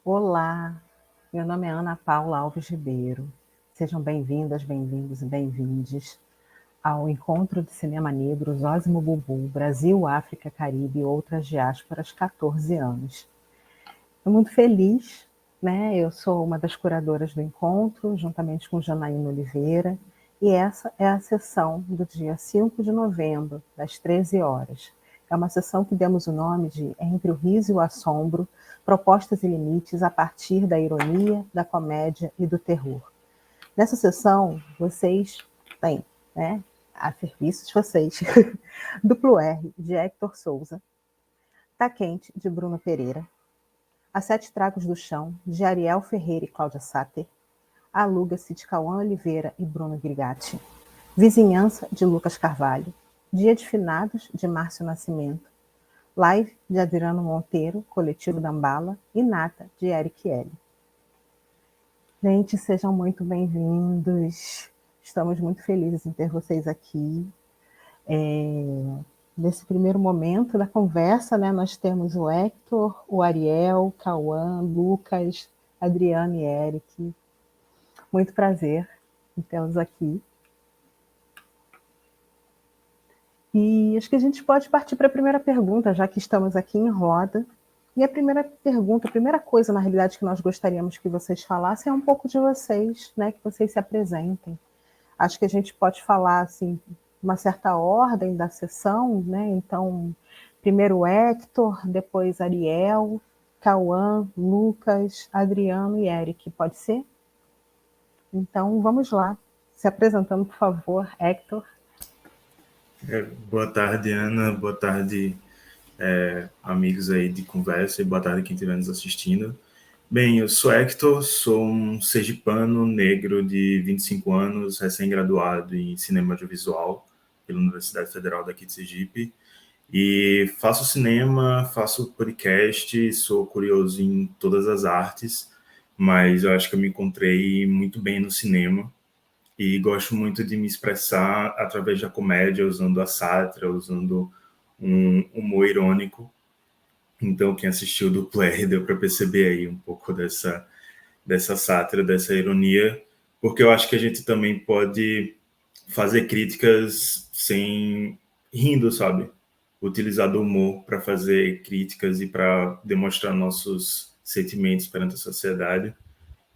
Olá, meu nome é Ana Paula Alves Ribeiro. Sejam bem-vindas, bem-vindos e bem-vindes ao Encontro de Cinema Negro Zósimo Bubu, Brasil, África, Caribe e outras diásporas, 14 anos. Estou muito feliz, né? Eu sou uma das curadoras do encontro, juntamente com Janaína Oliveira, e essa é a sessão do dia 5 de novembro, das 13 horas. É uma sessão que demos o nome de Entre o Riso e o Assombro, Propostas e Limites a partir da ironia, da comédia e do terror. Nessa sessão, vocês têm, né, a serviço de vocês, Duplo R, de Hector Souza, Tá Quente, de Bruno Pereira, A Sete Tragos do Chão, de Ariel Ferreira e Cláudia Satter, Aluga-se, de Cauã Oliveira e Bruno Grigatti, Vizinhança, de Lucas Carvalho, Dia de Finados, de Márcio Nascimento, Live, de Adriano Monteiro, Coletivo Dambala, e Nata, de Eric L. Gente, sejam muito bem-vindos. Estamos muito felizes em ter vocês aqui. Nesse primeiro momento da conversa, né, nós temos o Hector, o Ariel, Cauã, Lucas, Adriano e Eric. Muito prazer em tê-los aqui. E acho que a gente pode partir para a primeira pergunta, já que estamos aqui em roda. E a primeira pergunta, a primeira coisa, na realidade, que nós gostaríamos que vocês falassem é um pouco de vocês, né, que vocês se apresentem. Acho que a gente pode falar, assim, uma certa ordem da sessão, né? Então, primeiro Hector, depois Ariel, Cauã, Lucas, Adriano e Eric, pode ser? Então, vamos lá. Se apresentando, por favor, Hector. Boa tarde, Ana. Boa tarde, amigos aí de conversa, e boa tarde quem estiver nos assistindo. Bem, eu sou Hector, sou um sergipano negro de 25 anos, recém-graduado em cinema audiovisual pela Universidade Federal daqui de Sergipe. E faço cinema, faço podcast, sou curioso em todas as artes, mas eu acho que eu me encontrei muito bem no cinema. E gosto muito de me expressar através da comédia, usando a sátira, usando um humor irônico. Então, quem assistiu do Play deu para perceber aí um pouco dessa sátira, dessa ironia, porque eu acho que a gente também pode fazer críticas sem rindo, sabe? Utilizar do humor para fazer críticas e para demonstrar nossos sentimentos perante a sociedade.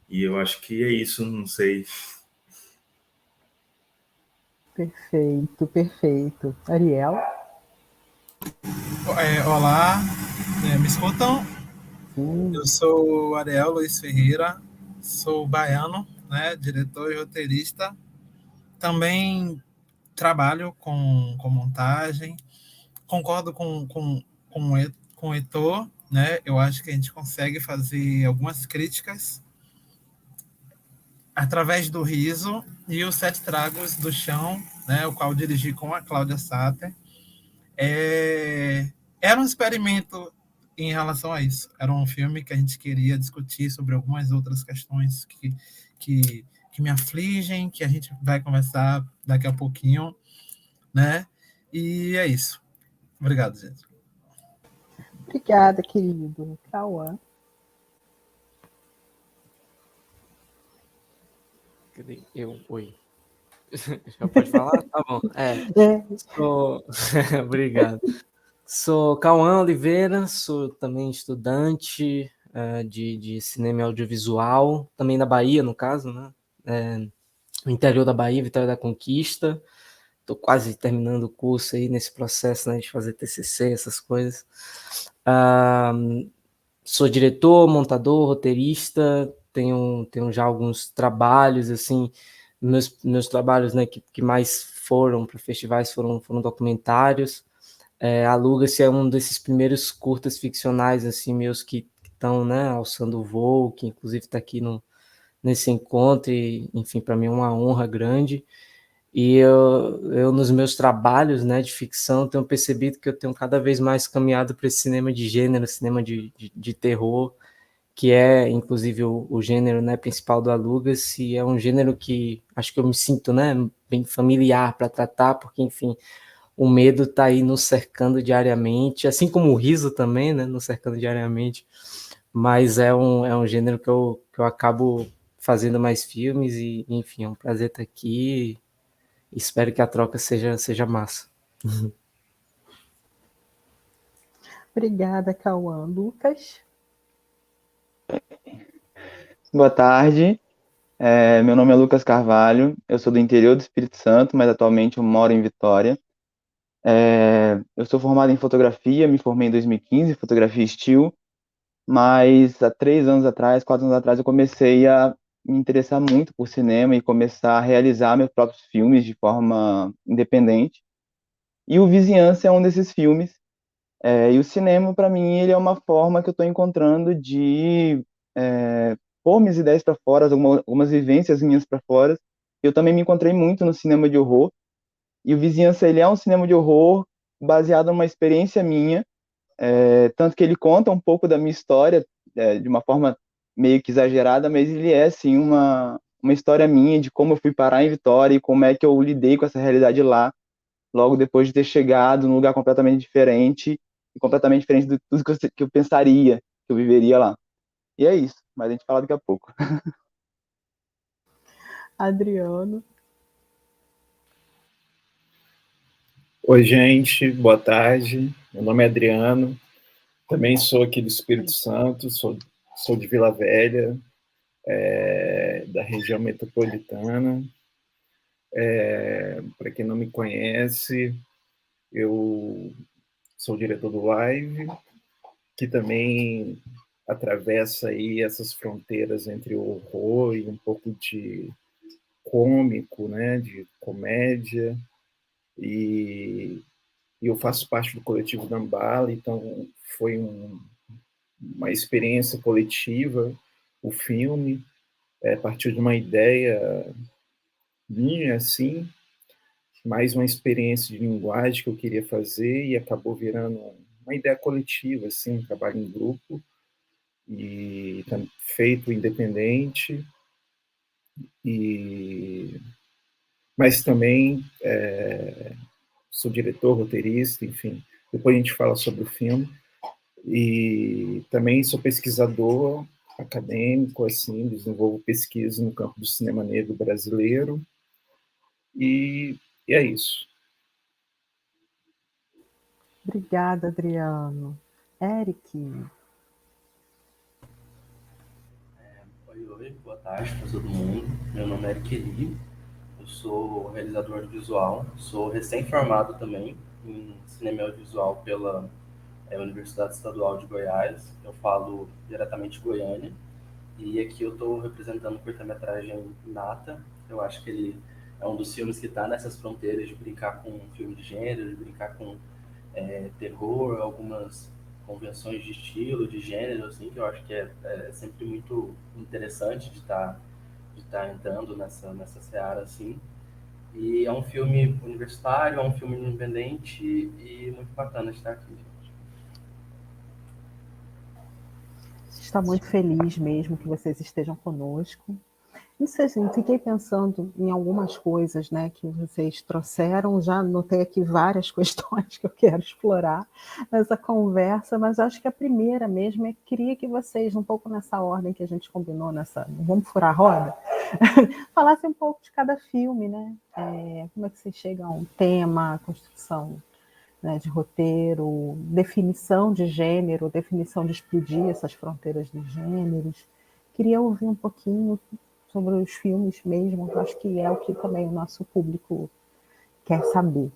E eu acho que é isso, não sei. Perfeito, perfeito. Ariel? Olá, me escutam? Sim. Eu sou Ariel Luiz Ferreira, sou baiano, né, diretor e roteirista. Também trabalho com montagem. Concordo com o Heitor, né? Eu acho que a gente consegue fazer algumas críticas através do riso e os Sete Tragos do Chão, né, o qual dirigi com a Cláudia Satter. Era um experimento em relação a isso. Era um filme que a gente queria discutir sobre algumas outras questões que, que me afligem, que a gente vai conversar daqui a pouquinho, né? E é isso. Obrigado, gente. Obrigada, querido. Cauã. Oi. Já pode falar? Tá bom. Obrigado. Sou Cauã Oliveira, sou também estudante de cinema e audiovisual, também na Bahia, no caso, né? No interior da Bahia, Vitória da Conquista. Estou quase terminando o curso aí nesse processo, né, de fazer TCC, essas coisas. Sou diretor, montador, roteirista, tenho já alguns trabalhos, assim, meus trabalhos, né, que mais foram para festivais foram documentários. Aluga-se é um desses primeiros curtas ficcionais, assim, meus que estão, né, alçando o voo, que inclusive está aqui nesse encontro, e, enfim, para mim é uma honra grande. E eu nos meus trabalhos, né, de ficção, tenho percebido que eu tenho cada vez mais caminhado para esse cinema de gênero, cinema de terror, que é, inclusive, o gênero, né, principal do Aluga-se, é um gênero que acho que eu me sinto, né, bem familiar para tratar, porque, enfim, o medo está aí nos cercando diariamente, assim como o riso também, né, nos cercando diariamente, mas é um gênero que eu acabo fazendo mais filmes e, enfim, é um prazer estar aqui. Espero que a troca seja massa. Obrigada, Cauã. Lucas? Boa tarde, meu nome é Lucas Carvalho, eu sou do interior do Espírito Santo, mas atualmente eu moro em Vitória. Eu sou formado em fotografia, me formei em 2015, fotografia estilo, mas há 3 anos atrás, 4 anos atrás, eu comecei a me interessar muito por cinema e começar a realizar meus próprios filmes de forma independente. E o Vizinhança é um desses filmes. E o cinema, para mim, ele é uma forma que eu estou encontrando de pôr minhas ideias para fora, algumas vivências minhas para fora. Eu também me encontrei muito no cinema de horror. E o Vizinhança, ele é um cinema de horror baseado numa experiência minha, tanto que ele conta um pouco da minha história, de uma forma meio que exagerada, mas ele é, sim, uma história minha de como eu fui parar em Vitória e como é que eu lidei com essa realidade lá, logo depois de ter chegado num lugar completamente diferente, e completamente diferente de tudo que eu pensaria que eu viveria lá. E é isso, mas a gente fala daqui a pouco. Adriano? Oi, gente, boa tarde. Meu nome é Adriano, também sou aqui do Espírito Santo, sou de Vila Velha, da região metropolitana. Para quem não me conhece, eu sou diretor do Live, que também atravessa aí essas fronteiras entre o horror e um pouco de cômico, né, de comédia, e eu faço parte do coletivo Dambala, então foi uma experiência coletiva, o filme, partiu de uma ideia minha, assim, mais uma experiência de linguagem que eu queria fazer e acabou virando uma ideia coletiva, assim, um trabalho em grupo e feito independente, mas também sou diretor, roteirista, enfim. Depois a gente fala sobre o filme. E também sou pesquisador acadêmico, assim, desenvolvo pesquisa no campo do cinema negro brasileiro. E é isso. Obrigada, Adriano. Eric? Oi, boa tarde para todo mundo. Meu nome é Eric Eli, eu sou realizador visual, sou recém-formado também em cinema audiovisual pela Universidade Estadual de Goiás. Eu falo diretamente Goiânia e aqui eu estou representando o curta-metragem Nata. Eu acho que ele é um dos filmes que está nessas fronteiras de brincar com filme de gênero, de brincar com terror, algumas convenções de estilo, de gênero, assim, que eu acho que é sempre muito interessante de estar entrando nessa seara, assim. E é um filme universitário, é um filme independente e muito bacana estar aqui, gente. Está muito feliz mesmo que vocês estejam conosco. Isso, assim, fiquei pensando em algumas coisas, né, que vocês trouxeram. Já anotei aqui várias questões que eu quero explorar nessa conversa, mas acho que a primeira mesmo é que queria que vocês, um pouco nessa ordem que a gente combinou, não vamos furar a roda, falassem um pouco de cada filme, né? Como é que vocês chegam a um tema, a construção, né, de roteiro, definição de gênero, definição de explodir essas fronteiras dos gêneros. Queria ouvir um pouquinho sobre os filmes mesmo, que eu acho que é o que também o nosso público quer saber.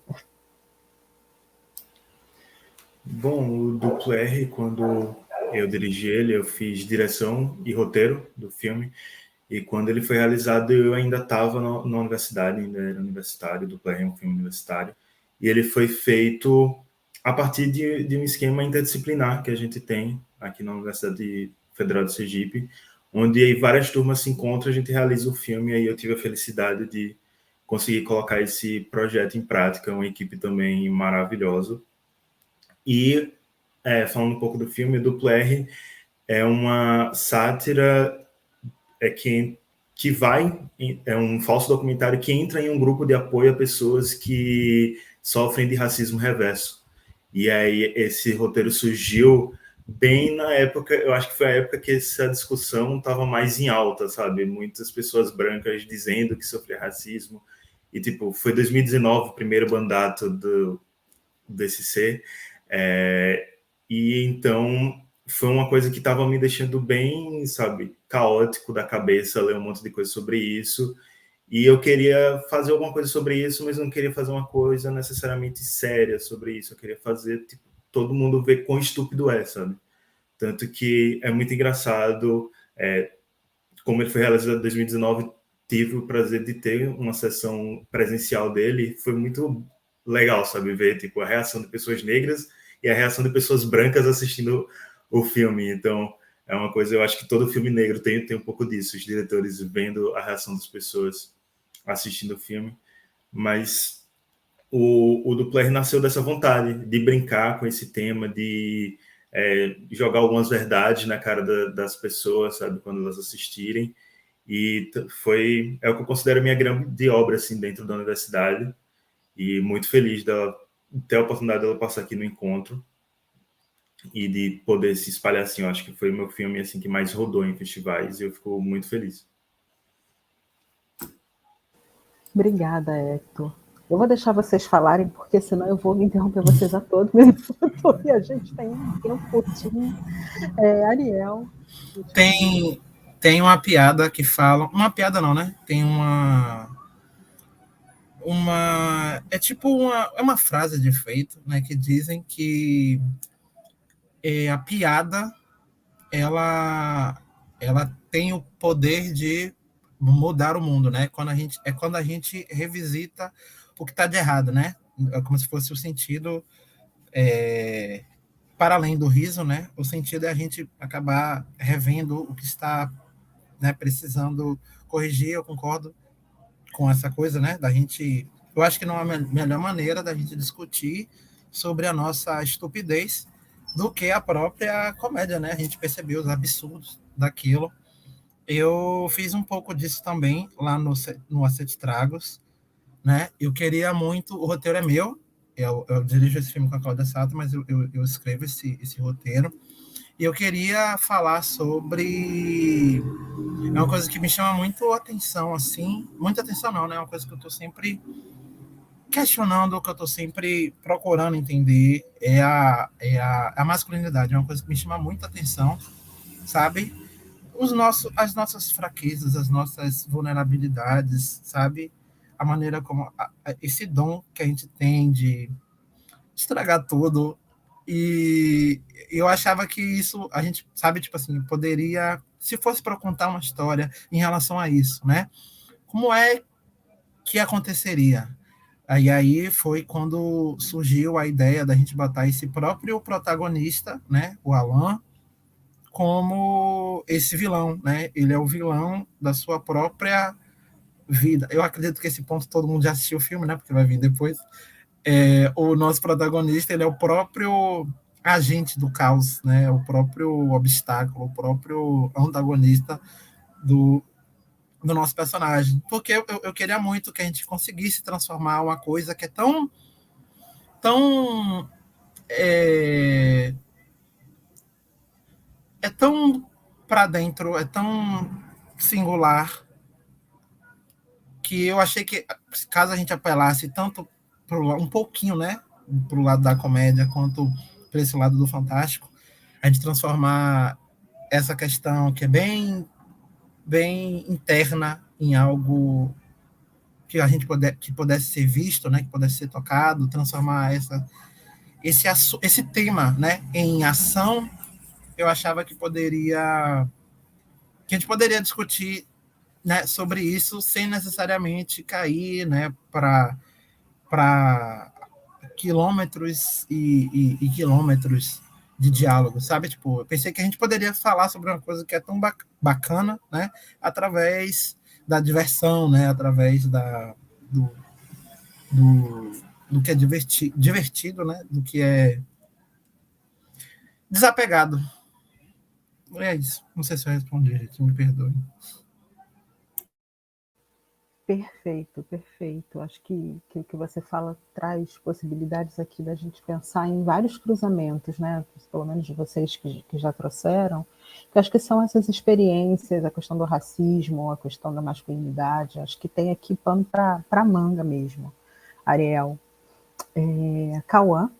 Bom, o Duplo R, quando eu dirigi ele, eu fiz direção e roteiro do filme, e quando ele foi realizado eu ainda estava na universidade, ainda era universitário. O Duplo R é um filme universitário, e ele foi feito a partir de um esquema interdisciplinar que a gente tem aqui na Universidade Federal de Sergipe, onde aí várias turmas se encontram, a gente realiza o filme, e aí eu tive a felicidade de conseguir colocar esse projeto em prática, uma equipe também maravilhosa. E, falando um pouco do filme, o Duplo R é uma sátira que é um falso documentário que entra em um grupo de apoio a pessoas que sofrem de racismo reverso. E aí esse roteiro surgiu bem na época, eu acho que foi a época que essa discussão estava mais em alta, sabe? Muitas pessoas brancas dizendo que sofria racismo. E, tipo, foi 2019 o primeiro mandato do SC. E então foi uma coisa que estava me deixando bem, sabe, caótico da cabeça, ler um monte de coisa sobre isso. E eu queria fazer alguma coisa sobre isso, mas não queria fazer uma coisa necessariamente séria sobre isso. Eu queria fazer, tipo, todo mundo ver quão estúpido é, sabe? Tanto que é muito engraçado, como ele foi realizado em 2019, tive o prazer de ter uma sessão presencial dele, foi muito legal, sabe, ver tipo, a reação de pessoas negras e a reação de pessoas brancas assistindo o filme. Então, é uma coisa, eu acho que todo filme negro tem um pouco disso, os diretores vendo a reação das pessoas assistindo o filme. Mas o Dupler nasceu dessa vontade de brincar com esse tema, de jogar algumas verdades na cara das pessoas, sabe, quando elas assistirem. E é o que eu considero a minha grande obra, assim, dentro da universidade. E muito feliz de ter a oportunidade dela passar aqui no encontro e de poder se espalhar assim. Eu acho que foi o meu filme assim que mais rodou em festivais e eu fico muito feliz. Obrigada, Hector. Eu vou deixar vocês falarem, porque senão eu vou interromper vocês a todos minuto e a gente tem um tempo curtinho. Ariel. Tem uma piada que fala. Uma piada não, né? Tem é tipo uma frase de efeito, né? Que dizem que a piada ela tem o poder de mudar o mundo, né? Quando a gente revisita o que está de errado, né? É como se fosse o sentido para além do riso, né? O sentido é a gente acabar revendo o que está, né, precisando corrigir. Eu concordo com essa coisa, né? Da gente, eu acho que não é a melhor maneira da gente discutir sobre a nossa estupidez do que a própria comédia, né? A gente percebeu os absurdos daquilo. Eu fiz um pouco disso também lá no Acete Tragos, né? Eu queria muito, o roteiro é meu, eu dirijo esse filme com a Cláudia Sato, mas eu escrevo esse roteiro. E eu queria falar sobre. É uma coisa que me chama muito atenção, assim. Muita atenção, não, né? É uma coisa que eu estou sempre questionando, que eu estou sempre procurando entender. A masculinidade. É uma coisa que me chama muita atenção, sabe? As nossas fraquezas, as nossas vulnerabilidades, sabe? A maneira como. Esse dom que a gente tem de estragar tudo. E eu achava que isso, a gente, sabe, tipo assim, poderia, se fosse para contar uma história em relação a isso, né? Como é que aconteceria? Aí foi quando surgiu a ideia da gente botar esse próprio protagonista, né, o Alan, como esse vilão, né? Ele é o vilão da sua própria vida. Eu acredito que esse ponto todo mundo já assistiu o filme, né? Porque vai vir depois. O nosso protagonista, ele é o próprio agente do caos, né? O próprio obstáculo, o próprio antagonista do nosso personagem. Porque eu queria muito que a gente conseguisse transformar uma coisa que é tão tão para dentro, é tão singular, que eu achei que caso a gente apelasse tanto um pouquinho, né, para o lado da comédia quanto para esse lado do fantástico, a gente transformar essa questão que é bem interna em algo que a gente que pudesse ser visto, né, que pudesse ser tocado, transformar esse tema, né, em ação. Eu achava que a gente poderia discutir, né, sobre isso sem necessariamente cair, né, para quilômetros e quilômetros de diálogo, sabe? Tipo, eu pensei que a gente poderia falar sobre uma coisa que é tão bacana, né? Através da diversão, né? Através do que é divertido, né? Do que é desapegado. É isso. Não sei se eu respondi, gente. Me perdoe. Perfeito, perfeito. Acho que o que você fala traz possibilidades aqui da gente pensar em vários cruzamentos, né? Pelo menos de vocês que já trouxeram, que acho que são essas experiências, a questão do racismo, a questão da masculinidade. Acho que tem aqui pano para manga mesmo. Ariel, Cauã.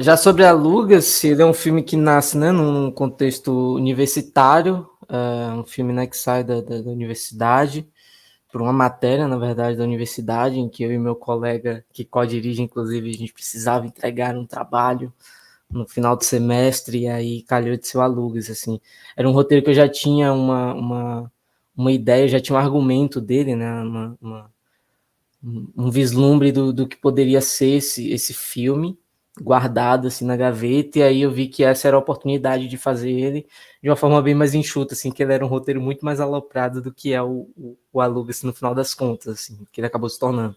Já sobre Aluga-se, ele é um filme que nasce, né, num contexto universitário, um filme, né, que sai da universidade, por uma matéria, na verdade, da universidade, em que eu e meu colega, que co-dirige, inclusive, a gente precisava entregar um trabalho no final do semestre, e aí calhou de ser o Alugas, assim. Era um roteiro que eu já tinha uma ideia, já tinha um argumento dele, né, um vislumbre do que poderia ser esse filme, guardado assim na gaveta, e aí eu vi que essa era a oportunidade de fazer ele de uma forma bem mais enxuta, assim, que ele era um roteiro muito mais aloprado do que é o Aluga-se no final das contas, assim, que ele acabou se tornando.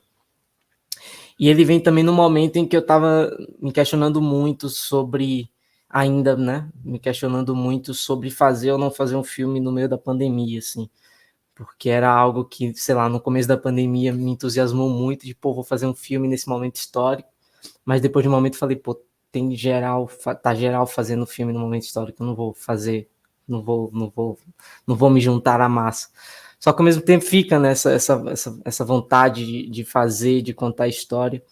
E ele vem também no momento em que eu estava me questionando muito sobre, ainda, né, me questionando muito sobre fazer ou não fazer um filme no meio da pandemia, assim, porque era algo que, sei lá, no começo da pandemia me entusiasmou muito, de, pô, vou fazer um filme nesse momento histórico, mas depois de um momento falei, pô, tem geral, tá geral fazendo filme no momento histórico, eu não vou fazer, não vou me juntar à massa. Só que ao mesmo tempo fica nessa essa vontade de fazer, de contar a história.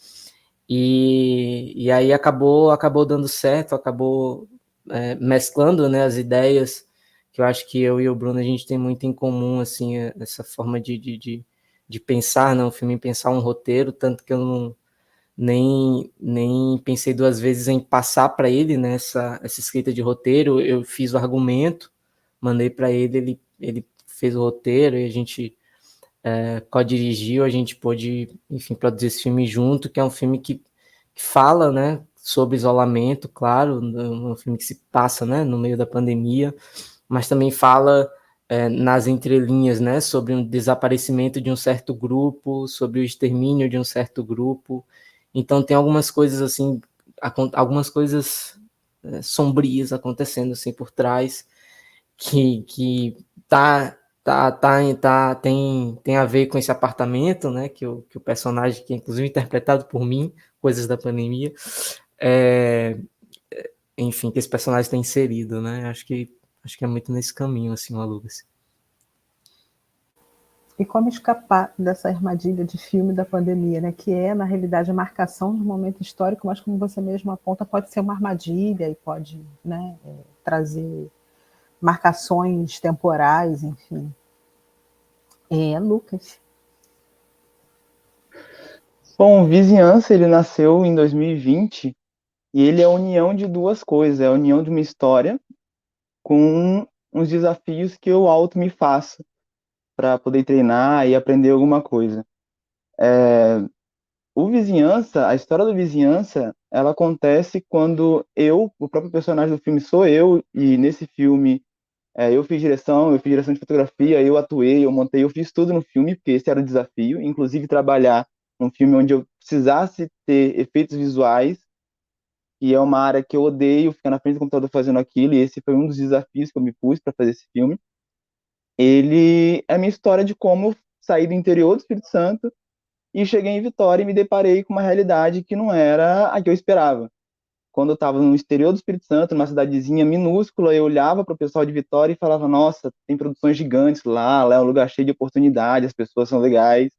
E aí acabou dando certo, acabou mesclando, né, as ideias, que eu acho que eu e o Bruno, a gente tem muito em comum, assim, essa forma de pensar, né, um filme, pensar um roteiro, tanto que eu não, nem pensei duas vezes em passar para ele, né, essa escrita de roteiro. Eu fiz o argumento, mandei para ele fez o roteiro e a gente co-dirigiu, a gente pôde, enfim, produzir esse filme junto, que é um filme que fala, né, sobre isolamento, claro, um filme que se passa, né, no meio da pandemia, mas também fala nas entrelinhas, né, sobre um desaparecimento de um certo grupo, sobre o extermínio de um certo grupo. Então tem algumas coisas assim, algumas coisas sombrias acontecendo assim por trás, que tem a ver com esse apartamento, né, que o personagem, que é inclusive interpretado por mim, Coisas da Pandemia, enfim, que esse personagem está inserido, né, acho que é muito nesse caminho, assim, o Aluga-se. E como escapar dessa armadilha de filme da pandemia, né? Que é, na realidade, a marcação do momento histórico, mas como você mesmo aponta, pode ser uma armadilha e pode, né, trazer marcações temporais, enfim. Lucas. Bom, Vizinhança, ele nasceu em 2020 e ele é a união de duas coisas, é a união de uma história com uns desafios que eu auto me faço para poder treinar e aprender alguma coisa. A história do Vizinhança, ela acontece quando o próprio personagem do filme sou eu, e nesse filme eu fiz direção de fotografia, eu atuei, eu montei, eu fiz tudo no filme, porque esse era o desafio, inclusive trabalhar num filme onde eu precisasse ter efeitos visuais, e é uma área que eu odeio, ficar na frente do computador fazendo aquilo, e esse foi um dos desafios que eu me pus para fazer esse filme. Ele é a minha história de como eu saí do interior do Espírito Santo e cheguei em Vitória e me deparei com uma realidade que não era a que eu esperava. Quando eu estava no exterior do Espírito Santo, numa cidadezinha minúscula, eu olhava para o pessoal de Vitória e falava, nossa, tem produções gigantes lá é um lugar cheio de oportunidade, as pessoas são legais.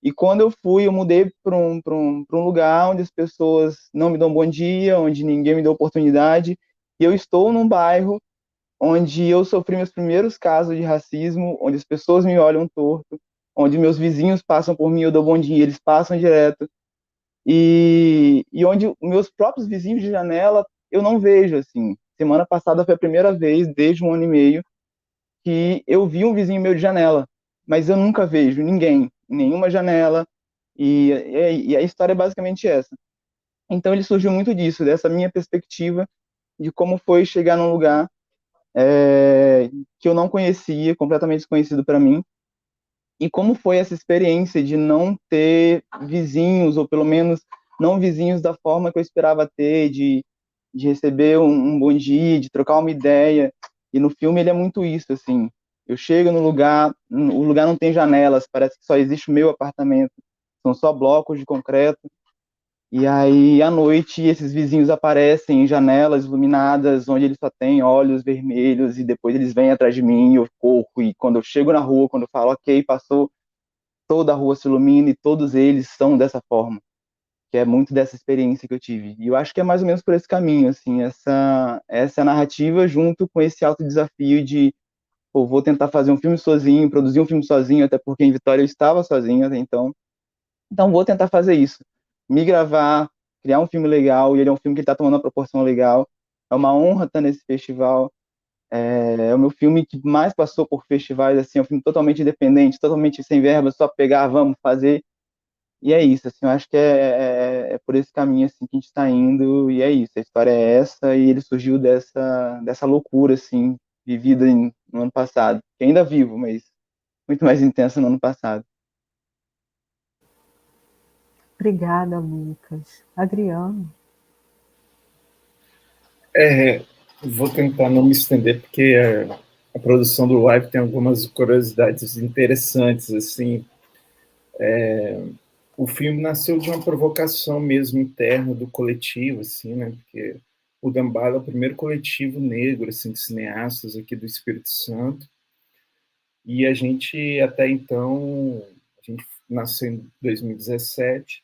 E quando eu fui, eu mudei para um lugar onde as pessoas não me dão bom dia, onde ninguém me deu oportunidade, e eu estou num bairro onde eu sofri meus primeiros casos de racismo, onde as pessoas me olham torto, onde meus vizinhos passam por mim, eu dou bom dia, eles passam direto, e onde meus próprios vizinhos de janela eu não vejo, assim. Semana passada foi a primeira vez, desde 1 ano e meio, que eu vi um vizinho meu de janela, mas eu nunca vejo ninguém, em nenhuma janela, e a história é basicamente essa. Então ele surgiu muito disso, dessa minha perspectiva de como foi chegar num lugar que eu não conhecia, completamente desconhecido para mim, e como foi essa experiência de não ter vizinhos, ou pelo menos não vizinhos da forma que eu esperava ter, de receber um bom dia, de trocar uma ideia. E no filme ele é muito isso, assim. Eu chego no lugar, o lugar não tem janelas, parece que só existe o meu apartamento. São só blocos de concreto. E aí, à noite, esses vizinhos aparecem em janelas iluminadas, onde eles só têm olhos vermelhos, e depois eles vêm atrás de mim, e eu corro. E quando eu chego na rua, quando eu falo, ok, passou, toda a rua se ilumina, e todos eles são dessa forma, que é muito dessa experiência que eu tive. E eu acho que é mais ou menos por esse caminho, assim, essa narrativa junto com esse alto desafio de, pô, vou tentar fazer um filme sozinho, produzir um filme sozinho, até porque em Vitória eu estava sozinho até então vou tentar fazer isso. Me gravar, criar um filme legal, e ele é um filme que está tomando uma proporção legal. É uma honra estar nesse festival. É o meu filme que mais passou por festivais, assim, é um filme totalmente independente, totalmente sem verba, só pegar, vamos fazer. E é isso, assim, eu acho que é por esse caminho, assim, que a gente está indo, e é isso, a história é essa, e ele surgiu dessa loucura, assim, vivida no ano passado, que ainda vivo, mas muito mais intensa no ano passado. Obrigada, Lucas. Adriano. Vou tentar não me estender, porque a produção do live tem algumas curiosidades interessantes, assim. O filme nasceu de uma provocação mesmo interna do coletivo, assim, né? Porque o Dambala é o primeiro coletivo negro, assim, de cineastas aqui do Espírito Santo. E a gente, até então, a gente nasceu em 2017,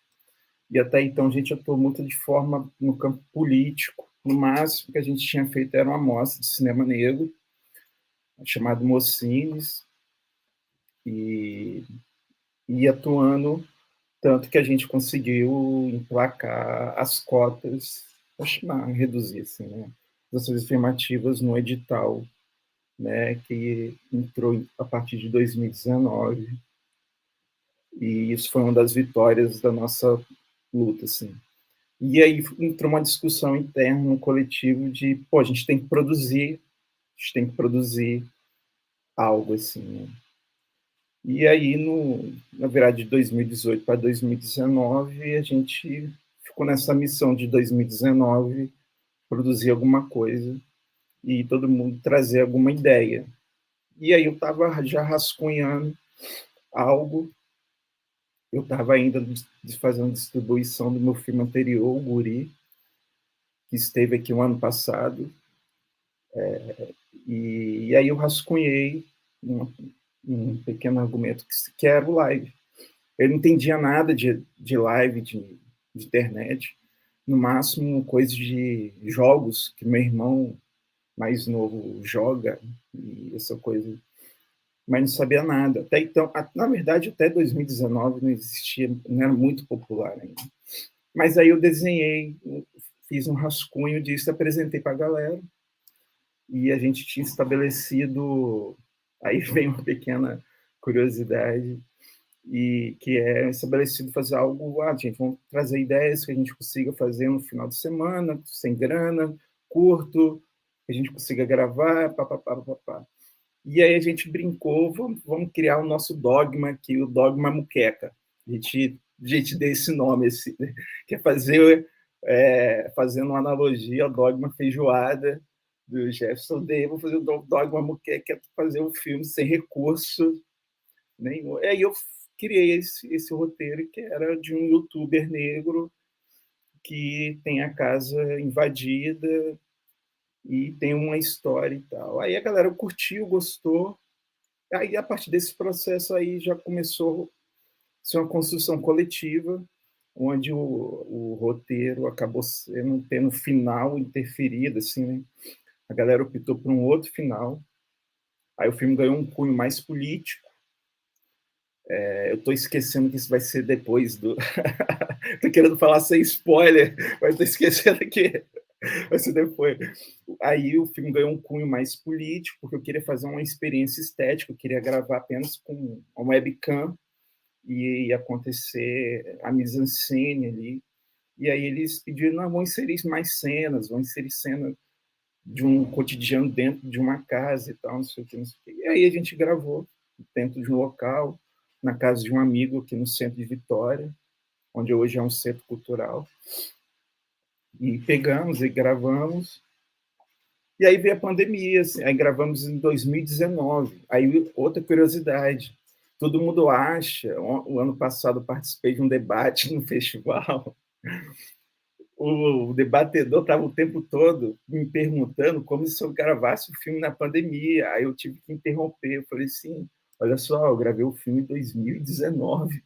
e até então a gente atuou muito de forma no campo político. No máximo que a gente tinha feito era uma mostra de cinema negro, chamado Mocines, e atuando tanto que a gente conseguiu emplacar as cotas, acho não, reduzir, assim, né? As ações afirmativas no edital, né, que entrou a partir de 2019, e isso foi uma das vitórias da nossa luta, assim. E aí entrou uma discussão interna no coletivo de, pô, a gente tem que produzir algo, assim, né? E aí, na virada de 2018 para 2019, a gente ficou nessa missão de 2019 produzir alguma coisa e todo mundo trazer alguma ideia. E aí eu estava já rascunhando algo, eu estava ainda fazendo distribuição do meu filme anterior, o Guri, que esteve aqui o ano passado, e aí eu rascunhei um pequeno argumento que era o live. Eu não entendia nada de live, de internet, no máximo coisas de jogos que meu irmão mais novo joga, e essa coisa, mas não sabia nada. Até então, na verdade, até 2019 não existia, não era muito popular ainda. Mas aí eu desenhei, fiz um rascunho disso, apresentei para a galera, e a gente tinha estabelecido, aí vem uma pequena curiosidade, e que é estabelecido fazer algo, gente, vamos trazer ideias que a gente consiga fazer no final de semana, sem grana, curto, que a gente consiga gravar, papapá. E aí a gente brincou, vamos criar o nosso dogma aqui, o dogma muqueca. A gente deu esse nome, que é fazendo uma analogia ao dogma feijoada do Jefferson Day, vou fazer o dogma muqueca, que é fazer um filme sem recurso nenhum. E aí eu criei esse roteiro, que era de um youtuber negro que tem a casa invadida e tem uma história e tal. Aí a galera curtiu, gostou. Aí, a partir desse processo, aí já começou a ser uma construção coletiva, onde o roteiro acabou tendo um final interferido, assim, né? A galera optou por um outro final. Aí o filme ganhou um cunho mais político. Eu estou esquecendo que isso vai ser depois do... Estou querendo falar sem spoiler, mas estou esquecendo que vai ser depois. Aí o filme ganhou um cunho mais político, porque eu queria fazer uma experiência estética, eu queria gravar apenas com uma webcam e ia acontecer a mise-en-scène ali. E aí eles pediram, não, vão inserir mais cenas, vão inserir cenas de um cotidiano dentro de uma casa e tal, não sei o que, não sei o que. E aí a gente gravou dentro de um local, na casa de um amigo aqui no centro de Vitória, onde hoje é um centro cultural. E pegamos e gravamos. E aí veio a pandemia, assim, aí gravamos em 2019. Aí outra curiosidade, todo mundo acha, o ano passado eu participei de um debate no festival, o debatedor estava o tempo todo me perguntando como se eu gravasse o filme na pandemia. Aí eu tive que interromper. Eu falei assim: olha só, eu gravei o filme em 2019.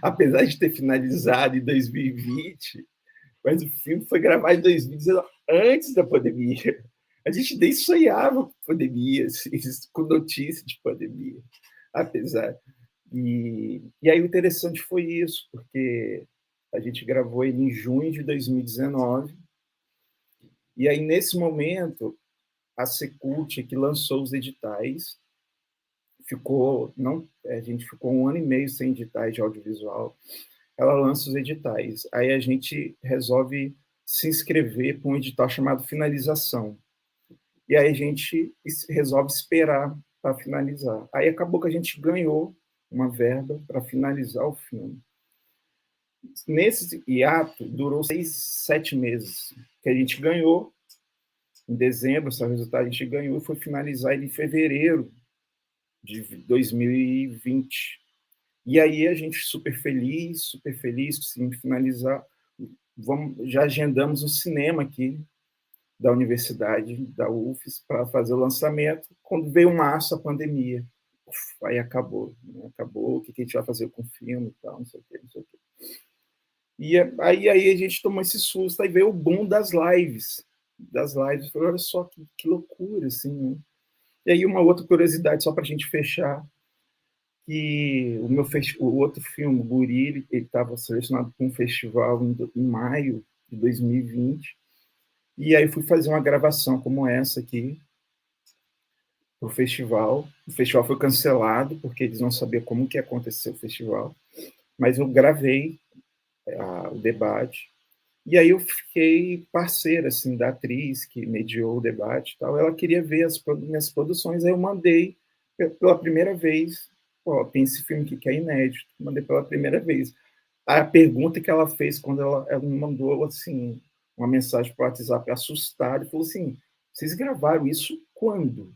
Apesar de ter finalizado em 2020, mas o filme foi gravado em 2019, antes da pandemia. A gente nem sonhava com pandemia, assim, com notícia de pandemia, apesar. E aí o interessante foi isso, porque a gente gravou ele em junho de 2019, e aí nesse momento a Secult, que lançou os editais, ficou, não, a gente ficou 1 ano e meio sem editais de audiovisual, ela lança os editais, aí a gente resolve se inscrever para um edital chamado finalização, e aí a gente resolve esperar para finalizar. Aí acabou que a gente ganhou uma verba para finalizar o filme. Nesse hiato, durou 6, 7 meses, que a gente ganhou. Em dezembro, esse resultado a gente ganhou e foi finalizar ele em fevereiro de 2020. E aí a gente super feliz, conseguimos finalizar. Já agendamos um cinema aqui da universidade, da UFES, para fazer o lançamento. Quando veio março, a pandemia. Aí acabou. Né? Acabou, o que a gente vai fazer com o filme e tal, não sei o quê, não sei o quê. E aí a gente tomou esse susto, aí veio o boom das lives. Falei, olha só que loucura, assim, né? E aí uma outra curiosidade, só para a gente fechar, que o outro filme, o Guri, ele estava selecionado para um festival em maio de 2020, e aí fui fazer uma gravação como essa aqui, para o festival. O festival foi cancelado, porque eles não sabiam como que ia acontecer o festival, mas eu gravei o debate. E aí eu fiquei parceira assim da atriz que mediou o debate e tal. Ela queria ver as minhas produções, aí eu mandei pela primeira vez. Ó, tem esse filme aqui que é inédito, mandei pela primeira vez. A pergunta que ela fez quando ela me mandou assim uma mensagem para o WhatsApp assustada, falou assim: "Vocês gravaram isso quando?"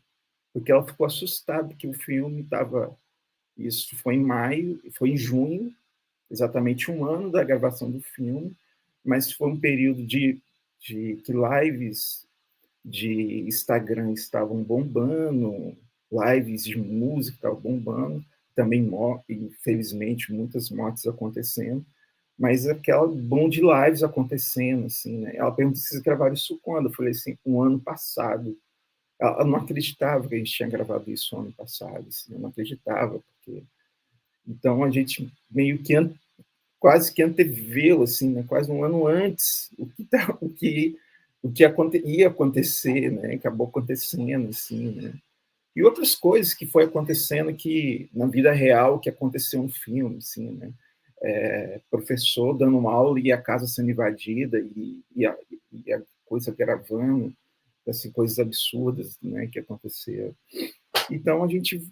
Porque ela ficou assustada que o filme estava. Isso foi em maio, foi em junho, exatamente 1 ano da gravação do filme, mas foi um período de que lives de Instagram estavam bombando, lives de música estavam bombando, também, infelizmente, muitas mortes acontecendo, mas aquela bom de lives acontecendo, assim, né? Ela perguntou se vocês gravaram isso quando? Eu falei assim, 1 ano passado. Ela não acreditava que a gente tinha gravado isso ano passado, assim, eu não acreditava, porque... Então a gente meio que quase que antevê-lo, assim, né? Quase 1 ano antes, ia acontecer, né? Acabou acontecendo, assim, né? E outras coisas que foi acontecendo que na vida real que aconteceu no filme, assim, né? Professor dando uma aula e a casa sendo invadida e a coisa gravando, assim, coisas absurdas, né? Que aconteceram. Então a gente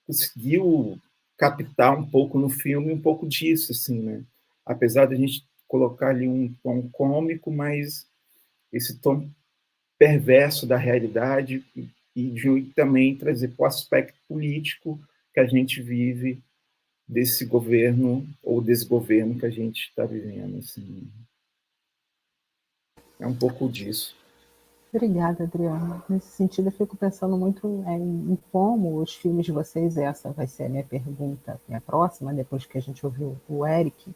conseguiu captar um pouco no filme um pouco disso, assim, né? Apesar de a gente colocar ali um tom cômico, mas esse tom perverso da realidade e de também trazer para o aspecto político que a gente vive desse governo ou desgoverno que a gente está vivendo, assim. É um pouco disso. Obrigada, Adriana. Nesse sentido, eu fico pensando muito em como os filmes de vocês, essa vai ser a minha pergunta, minha próxima, depois que a gente ouviu o Eric,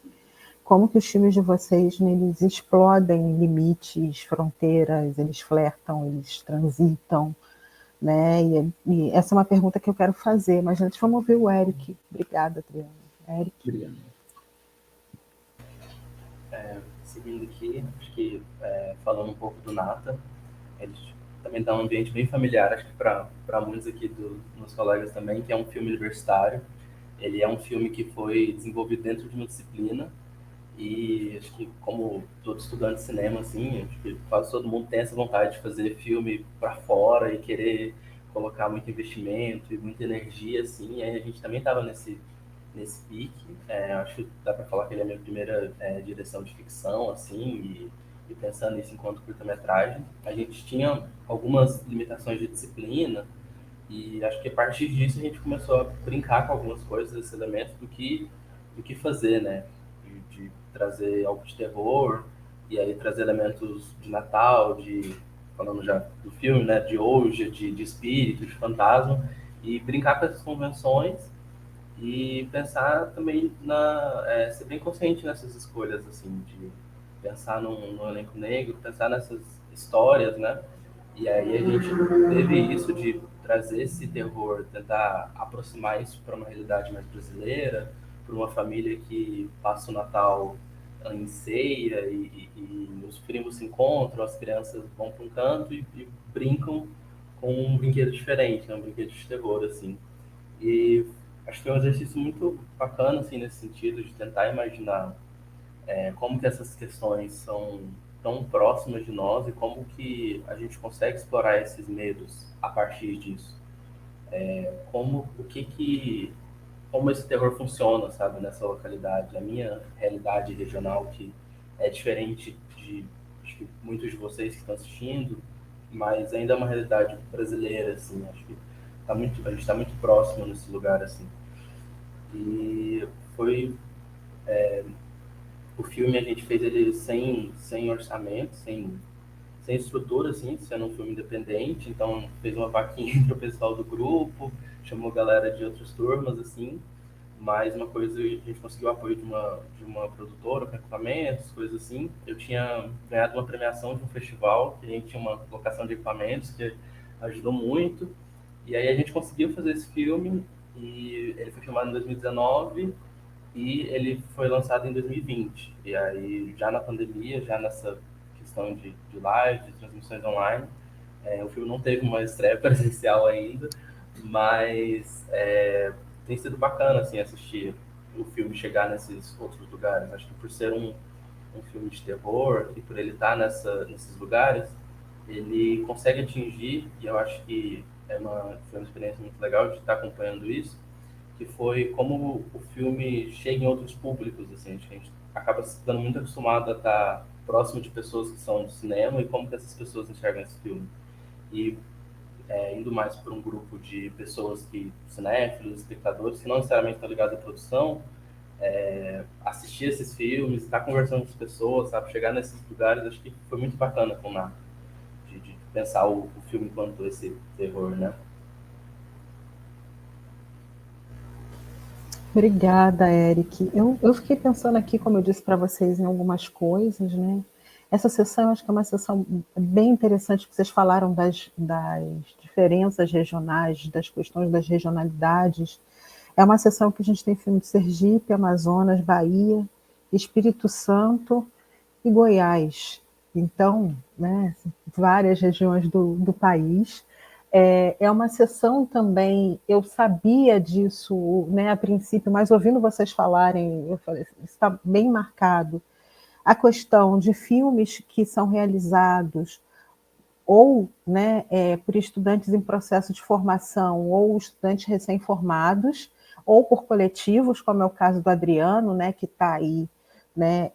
como que os filmes de vocês, né, eles explodem limites, fronteiras, eles flertam, eles transitam, né? E essa é uma pergunta que eu quero fazer, mas antes vamos ouvir o Eric. Obrigada, Adriana. Eric. Obrigado. Seguindo aqui, acho que falando um pouco do Nata, eles também dá um ambiente bem familiar, acho que para muitos aqui dos meus colegas também, que é um filme universitário. Ele é um filme que foi desenvolvido dentro de uma disciplina e acho que como todo estudante de cinema, assim, acho que quase todo mundo tem essa vontade de fazer filme para fora e querer colocar muito investimento e muita energia, assim, e aí a gente também estava nesse pique. Acho que dá para falar que ele é a minha primeira direção de ficção, assim, e e pensando nisso enquanto curta-metragem. A gente tinha algumas limitações de disciplina e acho que a partir disso a gente começou a brincar com algumas coisas, esses elementos do que fazer, né? De trazer algo de terror e aí trazer elementos de Natal, falando já do filme, né? De Ouija, de espírito, de fantasma e brincar com essas convenções e pensar também ser bem consciente nessas escolhas, assim, de pensar num elenco negro, pensar nessas histórias, né? E aí a gente teve isso de trazer esse terror, tentar aproximar isso para uma realidade mais brasileira, para uma família que passa o Natal em ceia e os primos se encontram, as crianças vão para um canto e brincam com um brinquedo diferente, né? Um brinquedo de terror, assim. E acho que é um exercício muito bacana, assim, nesse sentido, de tentar imaginar como que essas questões são tão próximas de nós e como que a gente consegue explorar esses medos a partir disso. Como esse terror funciona, sabe, nessa localidade. A minha realidade regional, que é diferente de acho que muitos de vocês que estão assistindo, mas ainda é uma realidade brasileira, assim. Acho que a gente está muito próximo nesse lugar, assim. E foi o filme, a gente fez ele sem orçamento, sem estrutura, assim, sendo um filme independente. Então, fez uma vaquinha entre o pessoal do grupo, chamou galera de outras turmas, assim. Mas uma coisa, a gente conseguiu o apoio de uma produtora com equipamentos, coisas assim. Eu tinha ganhado uma premiação de um festival, que a gente tinha uma locação de equipamentos que ajudou muito. E aí a gente conseguiu fazer esse filme, e ele foi filmado em 2019 e ele foi lançado em 2020. E aí, já na pandemia, já nessa questão de live, de transmissões online, o filme não teve uma estreia presencial ainda, mas tem sido bacana, assim, assistir o filme chegar nesses outros lugares. Acho que por ser um filme de terror e por ele estar nesses lugares, ele consegue atingir, e eu acho que foi uma experiência muito legal de estar acompanhando isso, que foi como o filme chega em outros públicos, assim, a gente acaba se ficando muito acostumado a estar próximo de pessoas que são de cinema e como que essas pessoas enxergam esse filme. E indo mais para um grupo de pessoas cinéfilos, espectadores, que não necessariamente estão ligados à produção, assistir esses filmes, estar conversando com as pessoas, sabe, chegar nesses lugares, acho que foi muito bacana com o Nato, de pensar o filme enquanto esse terror, né? Obrigada, Eric. Eu fiquei pensando aqui, como eu disse para vocês, em algumas coisas, né? Essa sessão, acho que é uma sessão bem interessante, que vocês falaram das diferenças regionais, das questões das regionalidades. É uma sessão que a gente tem filme de Sergipe, Amazonas, Bahia, Espírito Santo e Goiás. Então, né, várias regiões do país. É uma sessão também, eu sabia disso, né, a princípio, mas ouvindo vocês falarem, eu falei, está bem marcado. A questão de filmes que são realizados ou, né, por estudantes em processo de formação ou estudantes recém-formados, ou por coletivos, como é o caso do Adriano, né, que está aí, né,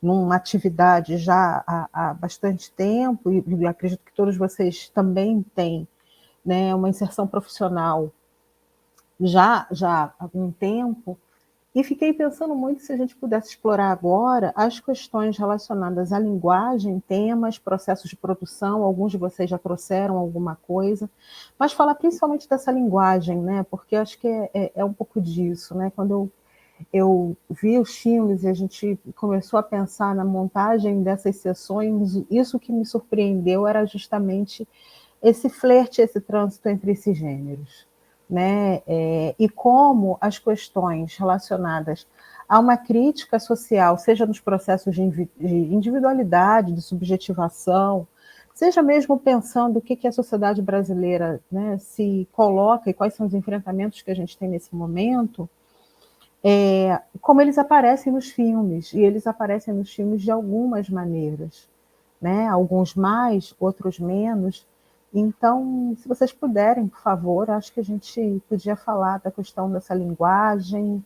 numa atividade já há bastante tempo, e acredito que todos vocês também têm, né, uma inserção profissional já há algum tempo, e fiquei pensando muito se a gente pudesse explorar agora as questões relacionadas à linguagem, temas, processos de produção. Alguns de vocês já trouxeram alguma coisa, mas falar principalmente dessa linguagem, né? Porque acho que é um pouco disso, né? Quando eu vi os filmes e a gente começou a pensar na montagem dessas sessões, isso que me surpreendeu era justamente esse flerte, esse trânsito entre esses gêneros, né? E como as questões relacionadas a uma crítica social, seja nos processos de individualidade, de subjetivação, seja mesmo pensando o que a sociedade brasileira, né, se coloca e quais são os enfrentamentos que a gente tem nesse momento, como eles aparecem nos filmes, e eles aparecem nos filmes de algumas maneiras, né? Alguns mais, outros menos. Então, se vocês puderem, por favor, acho que a gente podia falar da questão dessa linguagem,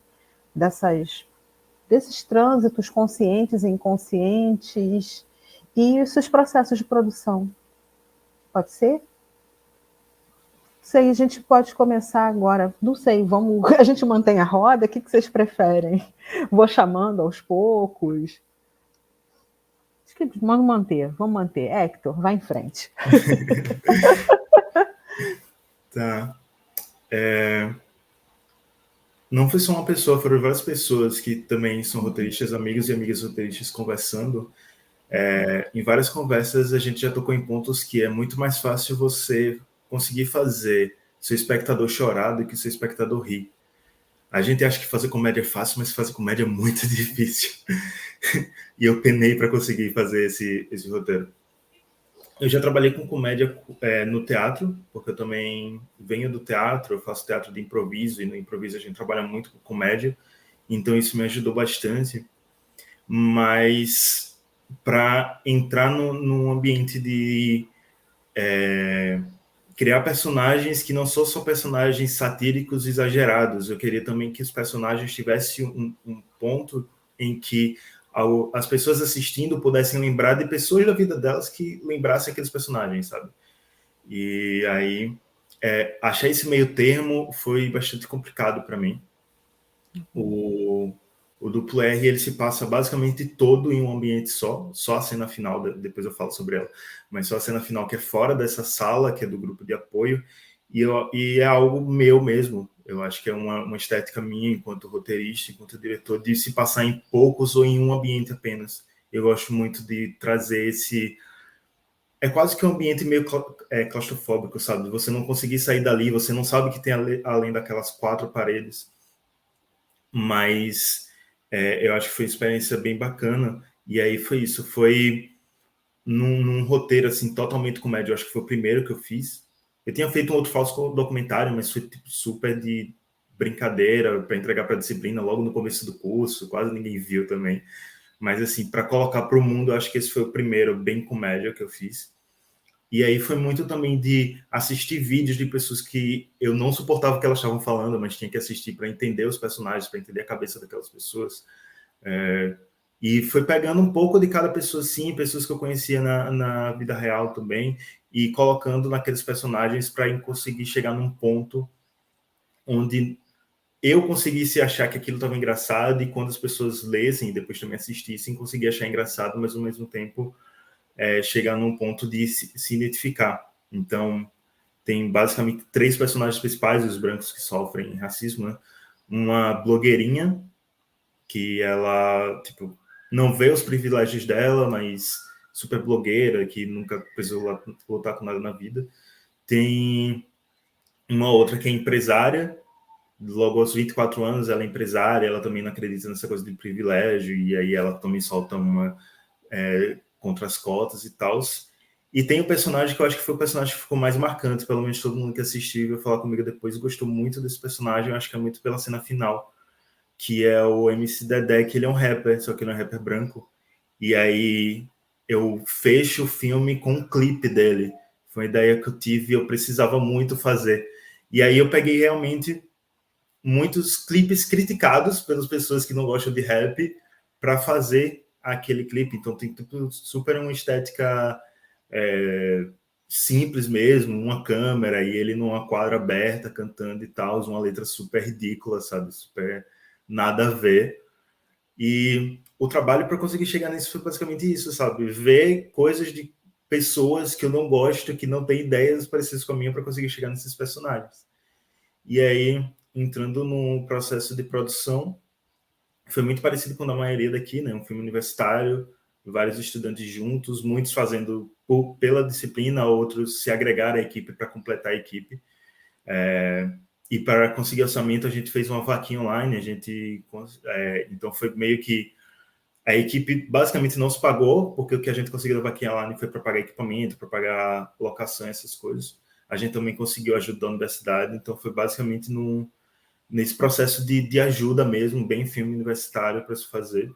desses trânsitos conscientes e inconscientes, E os seus processos de produção? Pode ser? Sei, a gente pode começar agora. Não sei, vamos. A gente mantém a roda? O que vocês preferem? Vou chamando aos poucos. Acho que vamos manter. Hector, vai em frente. Tá. Não foi só uma pessoa, foram várias pessoas que também são roteiristas, amigos e amigas roteiristas conversando. Em várias conversas a gente já tocou em pontos que é muito mais fácil você conseguir fazer seu espectador chorar do que seu espectador rir. A gente acha que fazer comédia é fácil, mas fazer comédia é muito difícil. E eu penei para conseguir fazer esse roteiro. Eu já trabalhei com comédia no teatro, porque eu também venho do teatro, eu faço teatro de improviso, e no improviso a gente trabalha muito com comédia, então isso me ajudou bastante. Mas para entrar num ambiente de criar personagens que não são só personagens satíricos exagerados, eu queria também que os personagens tivessem um ponto em que as pessoas assistindo pudessem lembrar de pessoas da vida delas que lembrassem aqueles personagens, sabe? E aí, achar esse meio termo foi bastante complicado para mim. O Duplo R, ele se passa basicamente todo em um ambiente só a cena final, depois eu falo sobre ela, mas só a cena final que é fora dessa sala, que é do grupo de apoio, e é algo meu mesmo. Eu acho que é uma estética minha, enquanto roteirista, enquanto diretor, de se passar em poucos ou em um ambiente apenas. Eu gosto muito de trazer esse... É quase que um ambiente meio claustrofóbico, sabe? Você não conseguir sair dali, você não sabe o que tem além daquelas 4 paredes. Mas eu acho que foi uma experiência bem bacana. E aí foi isso. Foi num roteiro, assim, totalmente comédia. Eu acho que foi o primeiro que eu fiz. Eu tinha feito um outro falso documentário, mas foi tipo, super de brincadeira para entregar para a disciplina logo no começo do curso, quase ninguém viu também. Mas assim, para colocar para o mundo, eu acho que esse foi o primeiro bem comédia que eu fiz. E aí foi muito também de assistir vídeos de pessoas que eu não suportava o que elas estavam falando, mas tinha que assistir para entender os personagens, para entender a cabeça daquelas pessoas. E foi pegando um pouco de cada pessoa, sim, pessoas que eu conhecia na vida real também, e colocando naqueles personagens para conseguir chegar num ponto onde eu conseguisse achar que aquilo estava engraçado, e quando as pessoas lessem e depois também assistissem, conseguir achar engraçado, mas ao mesmo tempo chegar num ponto de se identificar. Então, tem basicamente 3 personagens principais, os brancos que sofrem racismo, né? Uma blogueirinha, que ela, tipo, não vê os privilégios dela, mas super blogueira, que nunca precisou lutar com nada na vida. Tem uma outra que é empresária, logo aos 24 anos ela é empresária, ela também não acredita nessa coisa de privilégio, e aí ela também solta uma contra as cotas e tal. E tem o personagem que eu acho que foi o personagem que ficou mais marcante, pelo menos todo mundo que assistiu vai falar comigo depois, gostou muito desse personagem, eu acho que é muito pela cena final, que é o MC Dedé, que ele é um rapper, só que ele é um rapper branco. E aí eu fecho o filme com um clipe dele. Foi uma ideia que eu tive e eu precisava muito fazer. E aí eu peguei realmente muitos clipes criticados pelas pessoas que não gostam de rap para fazer aquele clipe. Então tem tipo, super uma estética simples mesmo, uma câmera e ele numa quadra aberta cantando e tal, uma letra super ridícula, sabe? Super nada a ver. E o trabalho para conseguir chegar nisso foi basicamente isso, sabe? Ver coisas de pessoas que eu não gosto, que não têm ideias parecidas com a minha, para conseguir chegar nesses personagens. E aí, entrando no processo de produção, foi muito parecido com a maioria daqui, né? Um filme universitário, vários estudantes juntos, muitos fazendo pela disciplina, outros se agregaram à equipe para completar a equipe. E para conseguir orçamento, a gente fez uma vaquinha online, então foi meio que a equipe basicamente não se pagou, porque o que a gente conseguiu da vaquinha online foi para pagar equipamento, para pagar locação, essas coisas. A gente também conseguiu ajuda da universidade, então foi basicamente nesse processo de ajuda mesmo, bem filme universitário para se fazer.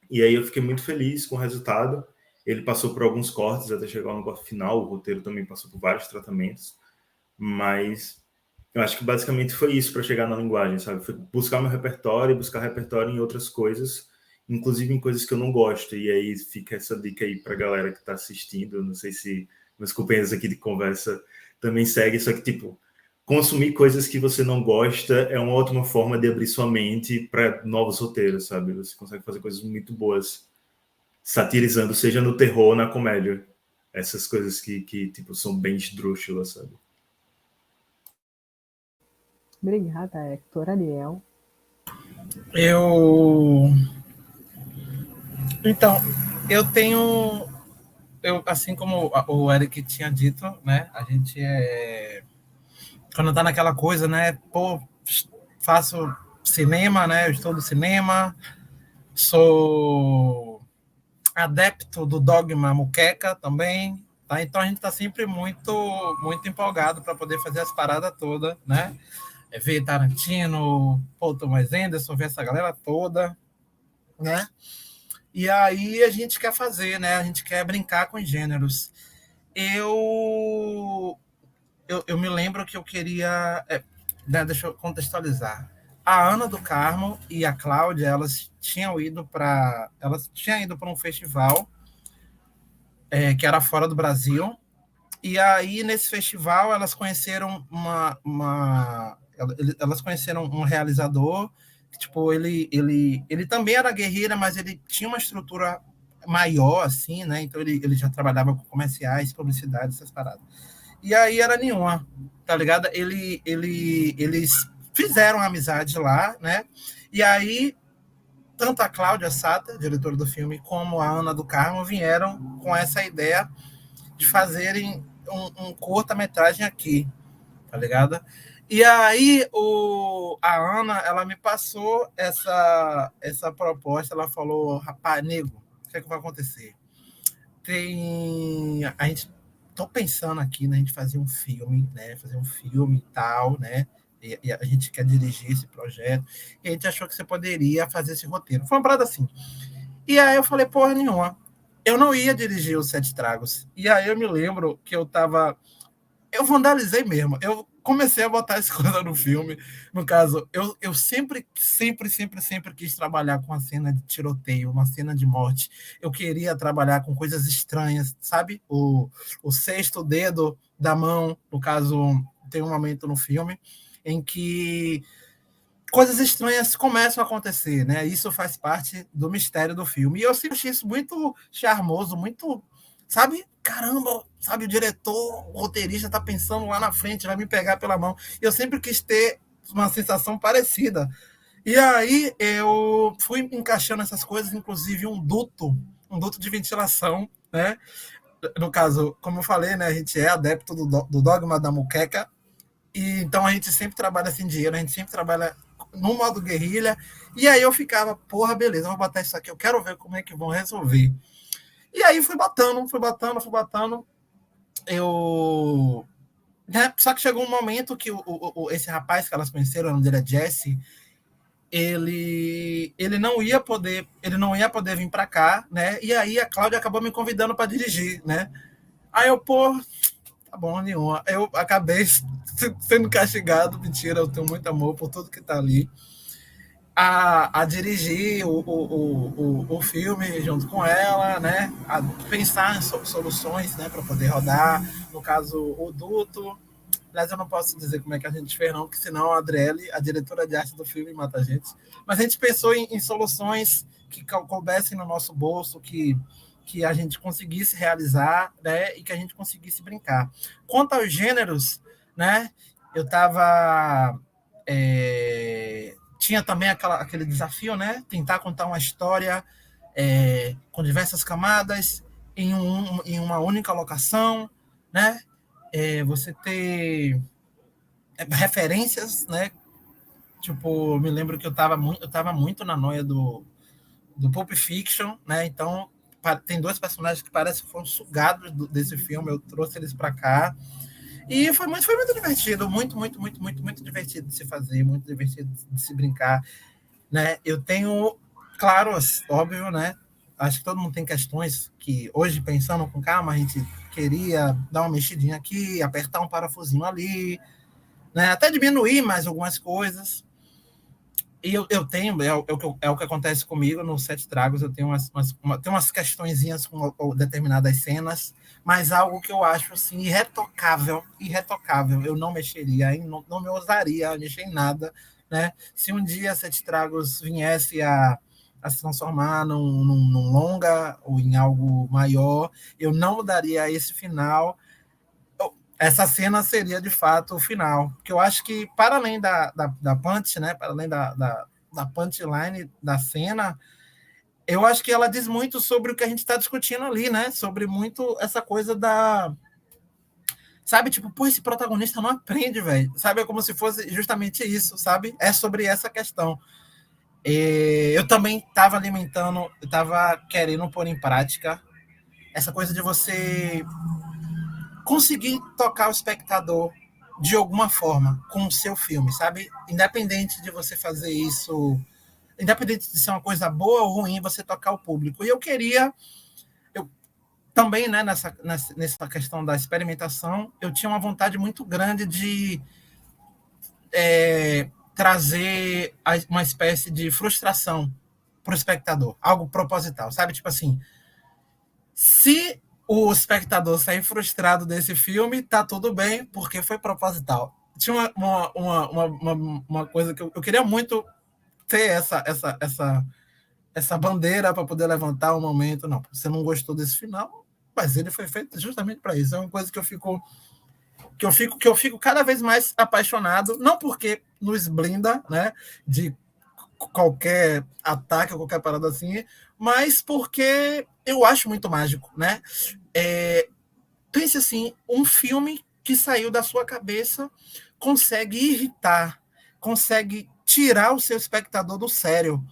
E aí eu fiquei muito feliz com o resultado. Ele passou por alguns cortes até chegar no corte final, o roteiro também passou por vários tratamentos, mas eu acho que basicamente foi isso para chegar na linguagem, sabe? Foi buscar meu repertório, buscar repertório em outras coisas inclusive em coisas que eu não gosto. E aí fica essa dica aí para a galera que está assistindo. Não sei se meus companheiros aqui de conversa também seguem, só que, tipo, consumir coisas que você não gosta é uma ótima forma de abrir sua mente para novos roteiros, sabe? Você consegue fazer coisas muito boas satirizando, seja no terror ou na comédia. Essas coisas que tipo, são bem esdrúxulas, sabe? Obrigada, Hector. Ariel. Então, eu tenho... assim como o Eric tinha dito, né? A gente quando tá naquela coisa, né? Pô, faço cinema, né? Eu estudo cinema, sou adepto do dogma muqueca também, tá? Então a gente tá sempre muito empolgado para poder fazer as paradas todas, né? Ver Tarantino, Paul Thomas Anderson, ver essa galera toda, né? E aí a gente quer fazer, né? A gente quer brincar com os gêneros. Eu me lembro que eu queria... né, deixa eu contextualizar. A Ana do Carmo e a Cláudia, elas tinham ido para um festival que era fora do Brasil. E aí, nesse festival, elas conheceram elas conheceram um realizador que, tipo, ele também era guerreiro, mas ele tinha uma estrutura maior, assim, né? Então, ele já trabalhava com comerciais, publicidade, essas paradas. E aí era nenhuma, tá ligado? Eles fizeram amizade lá, né? E aí, tanto a Cláudia Sata, diretora do filme, como a Ana do Carmo vieram com essa ideia de fazerem um curta-metragem aqui, tá ligado? E aí a Ana, ela me passou essa proposta, ela falou, rapaz, nego, o que é que vai acontecer? A gente tô pensando aqui, né, a gente fazer um filme, né, e tal, né, e a gente quer dirigir esse projeto, e a gente achou que você poderia fazer esse roteiro. Foi uma parada assim. E aí eu falei, porra nenhuma, eu não ia dirigir os Sete Tragos. E aí eu me lembro que eu vandalizei mesmo. Eu comecei a botar as coisas no filme. No caso, eu sempre quis trabalhar com uma cena de tiroteio, uma cena de morte. Eu queria trabalhar com coisas estranhas, sabe? O sexto dedo da mão, no caso, tem um momento no filme em que coisas estranhas começam a acontecer, né? Isso faz parte do mistério do filme. E eu sempre achei isso muito charmoso, muito, sabe? Caramba, sabe, o diretor, o roteirista tá pensando lá na frente, vai me pegar pela mão. E eu sempre quis ter uma sensação parecida. E aí eu fui encaixando essas coisas, inclusive um duto de ventilação, né? No caso, como eu falei, né, a gente é adepto do dogma da muqueca, e então a gente sempre trabalha sem dinheiro, a gente sempre trabalha no modo guerrilha, e aí eu ficava, porra, beleza, vou botar isso aqui, eu quero ver como é que vão resolver. E aí fui batendo, né? Só que chegou um momento que esse rapaz que elas conheceram, o nome dele é Jesse, ele não ia poder vir para cá, né? E aí a Cláudia acabou me convidando para dirigir, né? Aí eu, pô, tá bom, nenhuma. Eu acabei sendo castigado, mentira, eu tenho muito amor por tudo que tá ali, a dirigir o filme junto com ela, né? A pensar em soluções, né, para poder rodar. No caso, o duto. Aliás, eu não posso dizer como é que a gente fez, não, porque senão a Adriele, a diretora de arte do filme, mata a gente. Mas a gente pensou em soluções que coubessem no nosso bolso, que a gente conseguisse realizar, né, e que a gente conseguisse brincar. Quanto aos gêneros, né, eu estava... tinha também aquele desafio, né, tentar contar uma história com diversas camadas, em uma única locação, né, você ter referências, né, tipo, me lembro que eu estava muito na noia do Pulp Fiction, né, então tem dois personagens que parecem que foram sugados desse filme, eu trouxe eles para cá, e foi muito divertido, muito divertido de se fazer, muito divertido de se brincar, né, eu tenho, claro, óbvio, né, acho que todo mundo tem questões que hoje, pensando com calma, a gente queria dar uma mexidinha aqui, apertar um parafusinho ali, né, até diminuir mais algumas coisas. E eu tenho, é o que acontece comigo no Sete Tragos, eu tenho tem umas questõezinhas com determinadas cenas, mas algo que eu acho assim, irretocável, eu não mexeria, não me ousaria mexer em nada, né? Se um dia Sete Tragos viesse a se transformar num longa ou em algo maior, eu não mudaria esse final. Essa cena seria de fato o final, porque eu acho que para além da punch, né, para além da punchline da cena, eu acho que ela diz muito sobre o que a gente está discutindo ali, né, sobre muito essa coisa sabe, tipo, pô, esse protagonista não aprende, velho, sabe, é como se fosse justamente isso, sabe, é sobre essa questão. Eu também estava alimentando, eu estava querendo pôr em prática essa coisa de você conseguir tocar o espectador de alguma forma com o seu filme, sabe? Independente de você fazer isso, independente de ser uma coisa boa ou ruim, você tocar o público. E eu também, né, nessa questão da experimentação, eu tinha uma vontade muito grande de trazer uma espécie de frustração para o espectador, algo proposital, sabe? Tipo assim, se o espectador sair frustrado desse filme, tá tudo bem, porque foi proposital. Tinha uma coisa que eu queria muito ter essa bandeira para poder levantar um momento. Não, você não gostou desse final, mas ele foi feito justamente para isso. É uma coisa que eu fico cada vez mais apaixonado, não porque nos blinda, né, de qualquer ataque ou qualquer parada assim, mas porque eu acho muito mágico, né? Pense assim, um filme que saiu da sua cabeça consegue irritar, consegue tirar o seu espectador do sério.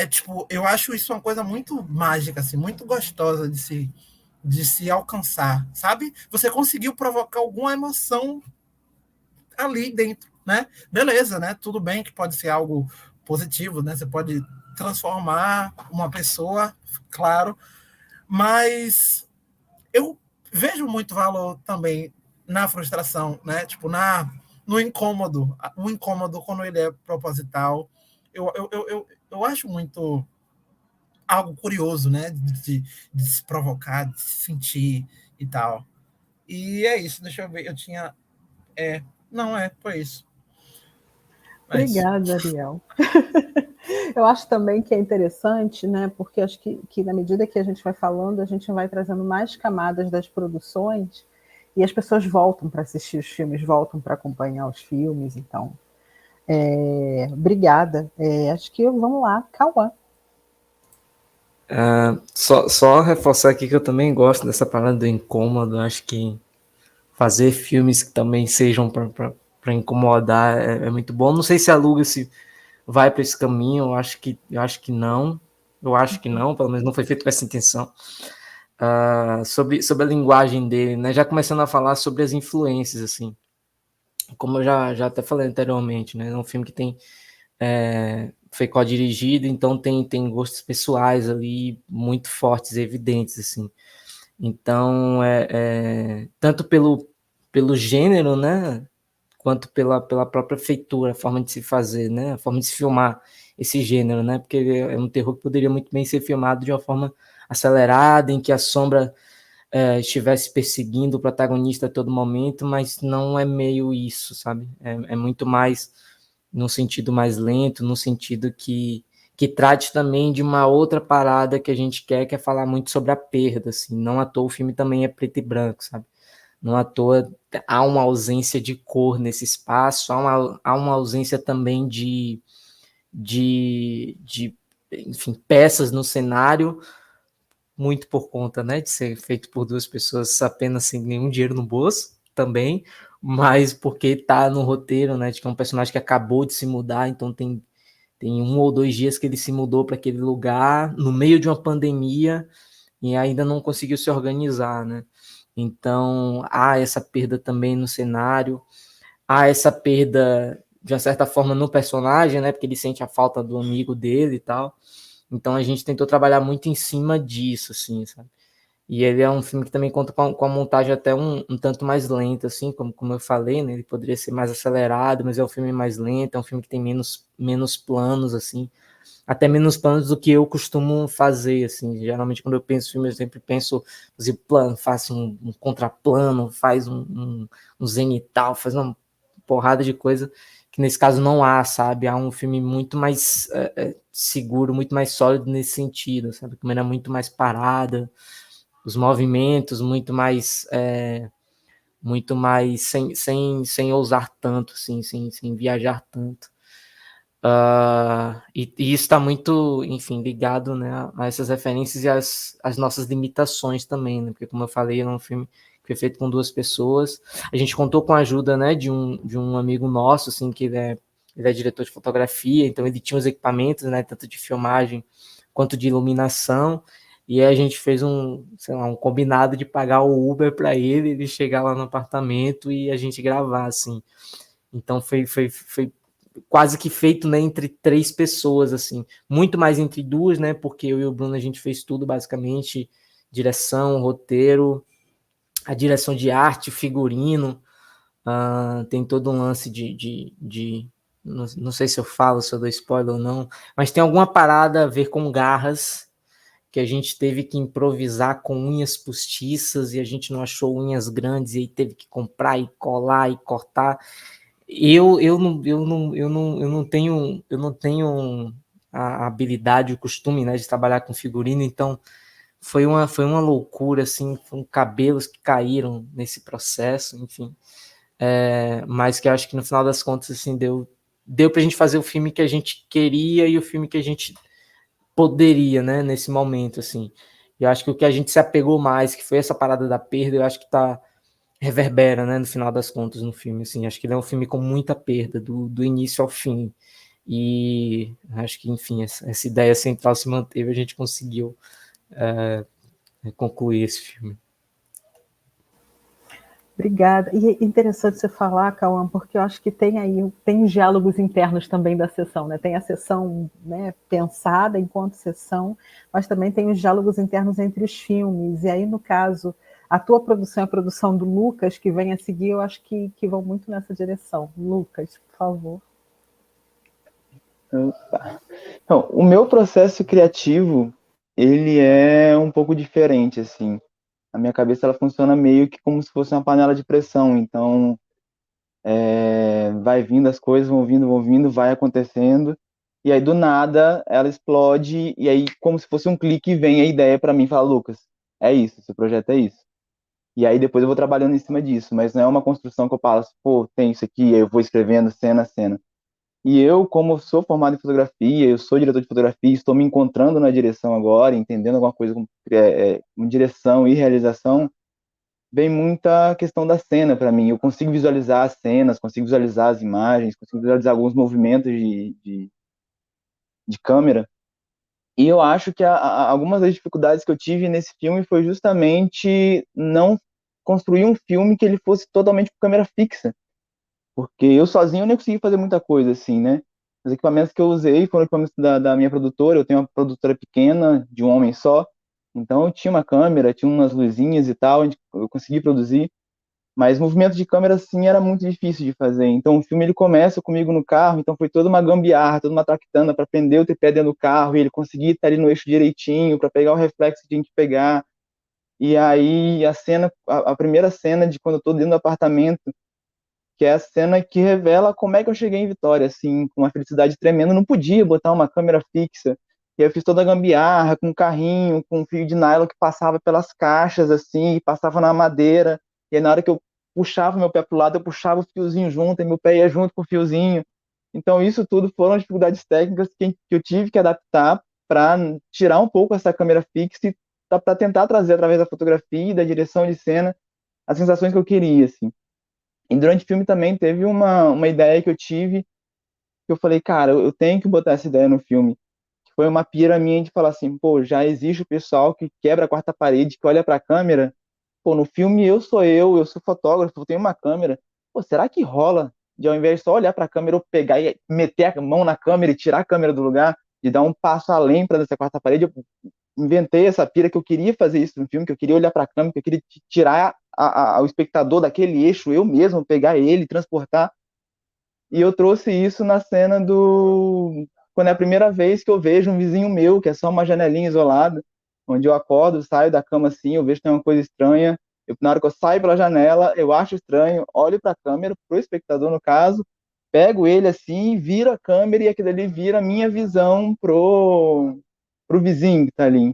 Tipo, eu acho isso uma coisa muito mágica, assim, muito gostosa de se alcançar, sabe? Você conseguiu provocar alguma emoção ali dentro, né? Beleza, né? Tudo bem que pode ser algo positivo, né? Você pode transformar uma pessoa, claro, mas eu vejo muito valor também na frustração, né? Tipo, no incômodo. O incômodo, quando ele é proposital, eu acho muito algo curioso, né? De se provocar, de se sentir e tal. E é isso, deixa eu ver. Eu tinha. Não, foi isso. Obrigada, Ariel. Eu acho também que é interessante, né? Porque acho que na medida que a gente vai falando, a gente vai trazendo mais camadas das produções e as pessoas voltam para assistir os filmes, voltam para acompanhar os filmes. Então, obrigada. Acho que vamos lá, Cauã. Só reforçar aqui que eu também gosto dessa palavra do incômodo. Acho que fazer filmes que também sejam para incomodar é muito bom. Não sei se a Luga se vai para esse caminho, eu acho que não. Eu acho que não, pelo menos não foi feito com essa intenção. Sobre a linguagem dele, né? Já começando a falar sobre as influências, assim. Como eu já até falei anteriormente, né? É um filme que tem foi co-dirigido, então tem gostos pessoais ali muito fortes e evidentes, assim. Então, tanto pelo gênero, né, quanto pela própria feitura, a forma de se fazer, né, a forma de se filmar esse gênero, né, porque é um terror que poderia muito bem ser filmado de uma forma acelerada, em que a sombra estivesse perseguindo o protagonista a todo momento, mas não é meio isso, sabe? É muito mais num sentido mais lento, num sentido que trate também de uma outra parada que a gente quer, que é falar muito sobre a perda, assim. Não à toa o filme também é preto e branco, sabe? Não à toa há uma ausência de cor nesse espaço, há uma ausência também de enfim, peças no cenário, muito por conta, né, de ser feito por duas pessoas apenas sem nenhum dinheiro no bolso também, mas porque tá no roteiro, né, de que é um personagem que acabou de se mudar, então tem 1 ou 2 dias que ele se mudou para aquele lugar, no meio de uma pandemia, e ainda não conseguiu se organizar, né? Então, há essa perda também no cenário, há essa perda, de uma certa forma, no personagem, né? Porque ele sente a falta do amigo dele e tal. Então, a gente tentou trabalhar muito em cima disso, assim, sabe? E ele é um filme que também conta com a montagem até um tanto mais lenta, assim, como eu falei, né? Ele poderia ser mais acelerado, mas é um filme mais lento, é um filme que tem menos planos, assim, até menos planos do que eu costumo fazer, assim. Geralmente, quando eu penso em filme, eu sempre penso, fazer plano, faço um contraplano, faz um zenital, faz uma porrada de coisa que nesse caso não há, sabe? Há um filme muito mais seguro, muito mais sólido nesse sentido, sabe? A câmera muito mais parada, os movimentos muito mais sem ousar tanto, assim, sem viajar tanto. E isso está muito, enfim, ligado, né, a essas referências e às nossas limitações também, né? Porque, como eu falei, é um filme que foi feito com 2 pessoas. A gente contou com a ajuda, né, de um amigo nosso, assim, que ele é diretor de fotografia, então ele tinha os equipamentos, né, tanto de filmagem quanto de iluminação. E aí a gente fez sei lá, um combinado de pagar o Uber para ele chegar lá no apartamento e a gente gravar, assim. Então foi quase que feito, né, entre 3 pessoas, assim, muito mais entre 2, né, porque eu e o Bruno a gente fez tudo basicamente, direção, roteiro, a direção de arte, figurino, tem todo um lance não sei se eu falo, se eu dou spoiler ou não, mas tem alguma parada a ver com garras, que a gente teve que improvisar com unhas postiças e a gente não achou unhas grandes e aí teve que comprar e colar e cortar. Eu não tenho a habilidade, o costume, né, de trabalhar com figurino, então foi uma loucura, assim, foram cabelos que caíram nesse processo, enfim, mas que eu acho que no final das contas, assim, deu pra gente fazer o filme que a gente queria e o filme que a gente poderia, né, nesse momento, assim. Eu acho que o que a gente se apegou mais, que foi essa parada da perda, eu acho que reverbera, né, no final das contas no filme, assim, acho que ele é um filme com muita perda, do início ao fim, e acho que, enfim, essa ideia central se manteve, a gente conseguiu concluir esse filme. Obrigada. E é interessante você falar, Cauã, porque eu acho que tem os diálogos internos também da sessão, né? Tem a sessão, né, pensada enquanto sessão, mas também tem os diálogos internos entre os filmes. E aí, no caso, a tua produção e a produção do Lucas, que vem a seguir, eu acho que vão muito nessa direção. Lucas, por favor. Então, o meu processo criativo, ele é um pouco diferente, assim. A minha cabeça, ela funciona meio que como se fosse uma panela de pressão. Então, vai vindo as coisas, vão vindo, vai acontecendo. E aí, do nada, ela explode. E aí, como se fosse um clique, vem a ideia para mim e fala, Lucas, é isso, esse projeto é isso. E aí, depois eu vou trabalhando em cima disso. Mas não é uma construção que eu passo, pô, tem isso aqui, aí eu vou escrevendo cena a cena. E eu, como sou formado em fotografia, eu sou diretor de fotografia, estou me encontrando na direção agora, entendendo alguma coisa com direção e realização, vem muita questão da cena para mim. Eu consigo visualizar as cenas, consigo visualizar as imagens, consigo visualizar alguns movimentos de câmera. E eu acho que algumas das dificuldades que eu tive nesse filme foi justamente não construir um filme que ele fosse totalmente com câmera fixa. Porque eu sozinho nem consegui fazer muita coisa, assim, né? Os equipamentos que eu usei foram equipamentos da minha produtora. Eu tenho uma produtora pequena, de um homem só. Então, eu tinha uma câmera, tinha umas luzinhas e tal, onde eu consegui produzir. Mas movimento de câmera, assim, era muito difícil de fazer. Então, o filme, ele começa comigo no carro. Então, foi toda uma gambiarra, toda uma traquitana para prender o tripé dentro do carro. E ele conseguir estar ali no eixo direitinho, para pegar o reflexo que tinha que pegar. E aí, a primeira cena de quando eu tô dentro do apartamento, que é a cena que revela como é que eu cheguei em Vitória, assim, com uma felicidade tremenda. Eu não podia botar uma câmera fixa. E aí eu fiz toda a gambiarra, com um carrinho, com um fio de nylon que passava pelas caixas, assim, e passava na madeira. E aí, na hora que eu puxava meu pé pro lado, eu puxava o fiozinho junto, e meu pé ia junto com o fiozinho. Então, isso tudo foram dificuldades técnicas que eu tive que adaptar para tirar um pouco essa câmera fixa e para tentar trazer, através da fotografia e da direção de cena, as sensações que eu queria, assim. E durante o filme também teve uma ideia que eu tive, que eu falei, cara, eu tenho que botar essa ideia no filme. Que foi uma pira minha de falar assim, pô, já existe o pessoal que quebra a quarta parede, que olha pra câmera. Pô, no filme eu sou fotógrafo, eu tenho uma câmera. Pô, será que rola de ao invés de só olhar pra câmera, eu pegar e meter a mão na câmera e tirar a câmera do lugar, de dar um passo além para essa quarta parede, eu inventei essa pira que eu queria fazer isso no filme, que eu queria olhar para a câmera, que eu queria tirar o espectador daquele eixo, eu mesmo, pegar ele, transportar. E eu trouxe isso na cena quando é a primeira vez que eu vejo um vizinho meu, que é só uma janelinha isolada, onde eu acordo, saio da cama assim, eu vejo que tem uma coisa estranha. Na hora que eu saio pela janela, eu acho estranho, olho para a câmera, pro espectador no caso, pego ele assim, viro a câmera e aquilo ali vira a minha visão pro vizinho que tá ali.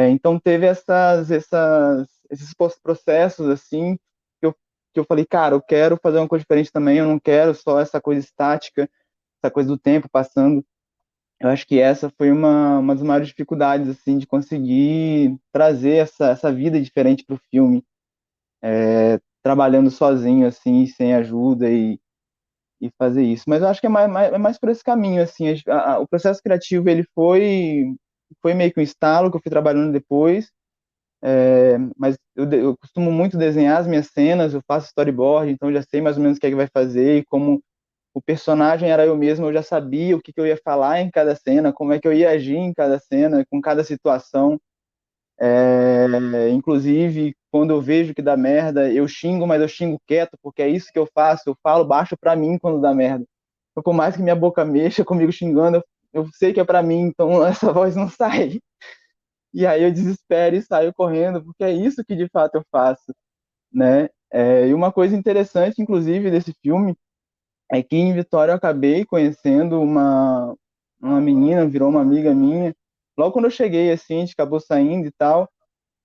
Então teve esses processos assim que eu falei, cara, eu quero fazer uma coisa diferente também, eu não quero só essa coisa estática, essa coisa do tempo passando. Eu acho que essa foi uma das maiores dificuldades assim de conseguir trazer essa vida diferente para o filme, trabalhando sozinho assim, sem ajuda e fazer isso. Mas eu acho que é mais por esse caminho assim. O processo criativo ele foi meio que um estalo que eu fui trabalhando depois. Mas eu costumo muito desenhar as minhas cenas, eu faço storyboard, então eu já sei mais ou menos o que é que vai fazer, e como o personagem era eu mesmo, eu já sabia o que eu ia falar em cada cena, como é que eu ia agir em cada cena, com cada situação. Inclusive, quando eu vejo que dá merda, eu xingo, mas eu xingo quieto, porque é isso que eu faço, eu falo baixo pra mim quando dá merda. Então, por mais que minha boca mexa comigo xingando, eu sei que é pra mim, então essa voz não sai. E aí eu desespero e saio correndo, porque é isso que de fato eu faço, né? E uma coisa interessante, inclusive, desse filme é que em Vitória eu acabei conhecendo uma menina, virou uma amiga minha. Logo quando eu cheguei, assim, a gente acabou saindo e tal,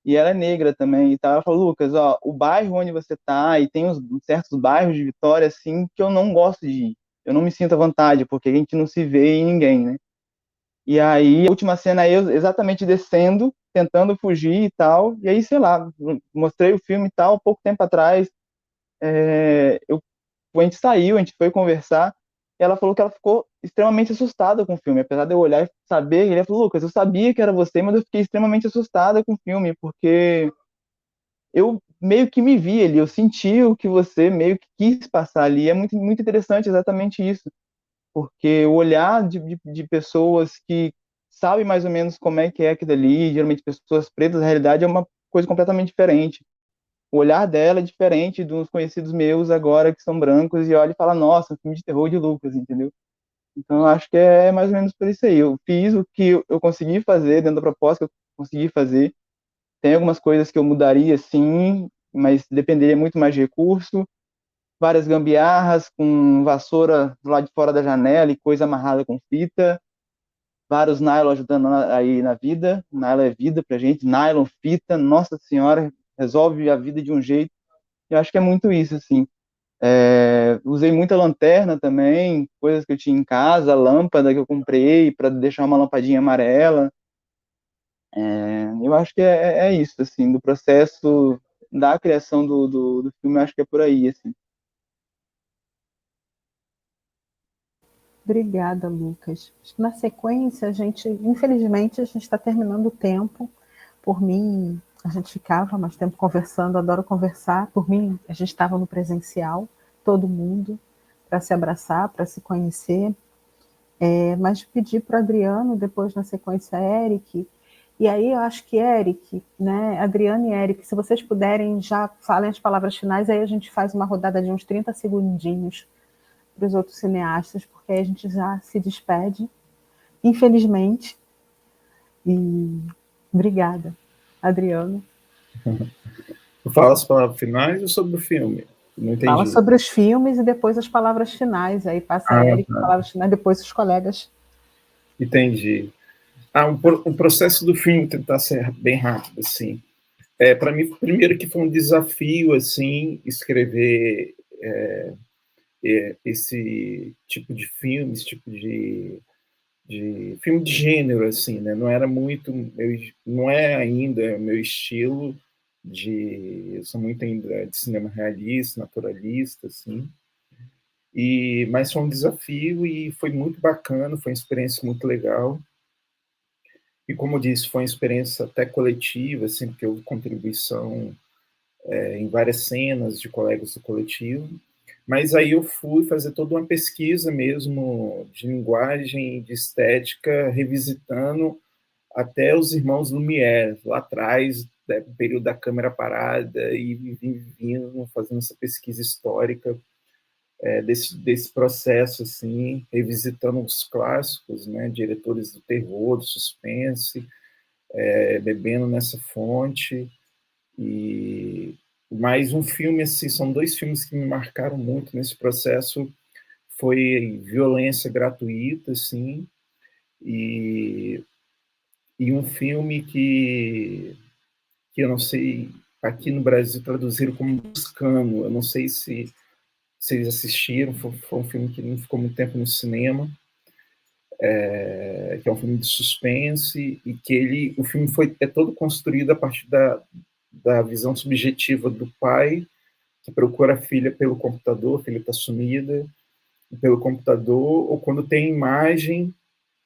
e ela é negra também e tal. Ela falou, Lucas, ó, o bairro onde você tá, e tem certos bairros de Vitória, assim, que eu não gosto de ir. Eu não me sinto à vontade, porque a gente não se vê em ninguém, né? E aí, a última cena é eu exatamente descendo, tentando fugir e tal. E aí, sei lá, mostrei o filme e tal, pouco tempo atrás. A gente saiu, a gente foi conversar. E ela falou que ela ficou extremamente assustada com o filme. Apesar de eu olhar e saber, ele falou, Lucas, eu sabia que era você, mas eu fiquei extremamente assustada com o filme, porque eu meio que me vi ali, eu senti o que você meio que quis passar ali. É muito, muito interessante exatamente isso, porque o olhar de pessoas que sabem mais ou menos como é que é aquilo ali, geralmente pessoas pretas, na realidade é uma coisa completamente diferente. O olhar dela é diferente dos conhecidos meus agora que são brancos e olha e fala, nossa, um filme de terror de Lucas, entendeu? Então eu acho que é mais ou menos por isso aí. Eu fiz o que eu consegui fazer dentro da proposta que eu consegui fazer. Tem algumas coisas que eu mudaria, sim, mas dependeria muito mais de recurso, várias gambiarras com vassoura do lado de fora da janela e coisa amarrada com fita, vários nylon ajudando aí na vida. Nylon é vida pra gente, nylon, fita, nossa senhora, resolve a vida de um jeito. Eu acho que é muito isso, assim. Usei muita lanterna também, coisas que eu tinha em casa, lâmpada que eu comprei para deixar uma lampadinha amarela. Eu acho que é isso, assim, do processo da criação do filme, eu acho que é por aí, assim. Obrigada, Lucas. Acho que na sequência, infelizmente, a gente está terminando o tempo. Por mim, a gente ficava mais tempo conversando, adoro conversar. Por mim, a gente estava no presencial, todo mundo, para se abraçar, para se conhecer. Mas pedi para o Adriano, depois na sequência, Eric. E aí eu acho que Eric, né, Adriano e Eric, se vocês puderem, já falem as palavras finais, aí a gente faz uma rodada de uns 30 segundinhos para os outros cineastas, porque aí a gente já se despede, infelizmente. E obrigada, Adriano. Eu falo as palavras finais ou sobre o filme? Não entendi. Fala sobre os filmes e depois as palavras finais. Aí passa a Eric, palavras finais, depois os colegas. Entendi. Um processo do filme, tentar ser bem rápido, assim. Para mim, primeiro que foi um desafio, assim, escrever esse tipo de filme, esse tipo de filme de gênero, assim, né? Não era muito, não é ainda o meu estilo eu sou muito ainda de cinema realista, naturalista, assim. Mas foi um desafio e foi muito bacana, foi uma experiência muito legal. E como eu disse, foi uma experiência até coletiva, assim, porque houve contribuição em várias cenas de colegas do coletivo. Mas aí eu fui fazer toda uma pesquisa mesmo de linguagem, de estética, revisitando até os irmãos Lumière, lá atrás, período da câmera parada, e vindo fazendo essa pesquisa histórica desse processo, assim, revisitando os clássicos, né, diretores do terror, do suspense, bebendo nessa fonte. E mais um filme, assim, são 2 filmes que me marcaram muito nesse processo, foi Violência Gratuita, assim, e um filme que eu não sei, aqui no Brasil traduziram como Buscando, eu não sei se vocês assistiram, foi um filme que não ficou muito tempo no cinema, que é um filme de suspense, e que o filme é todo construído a partir da visão subjetiva do pai, que procura a filha pelo computador, a filha está sumida, pelo computador, ou quando tem imagem,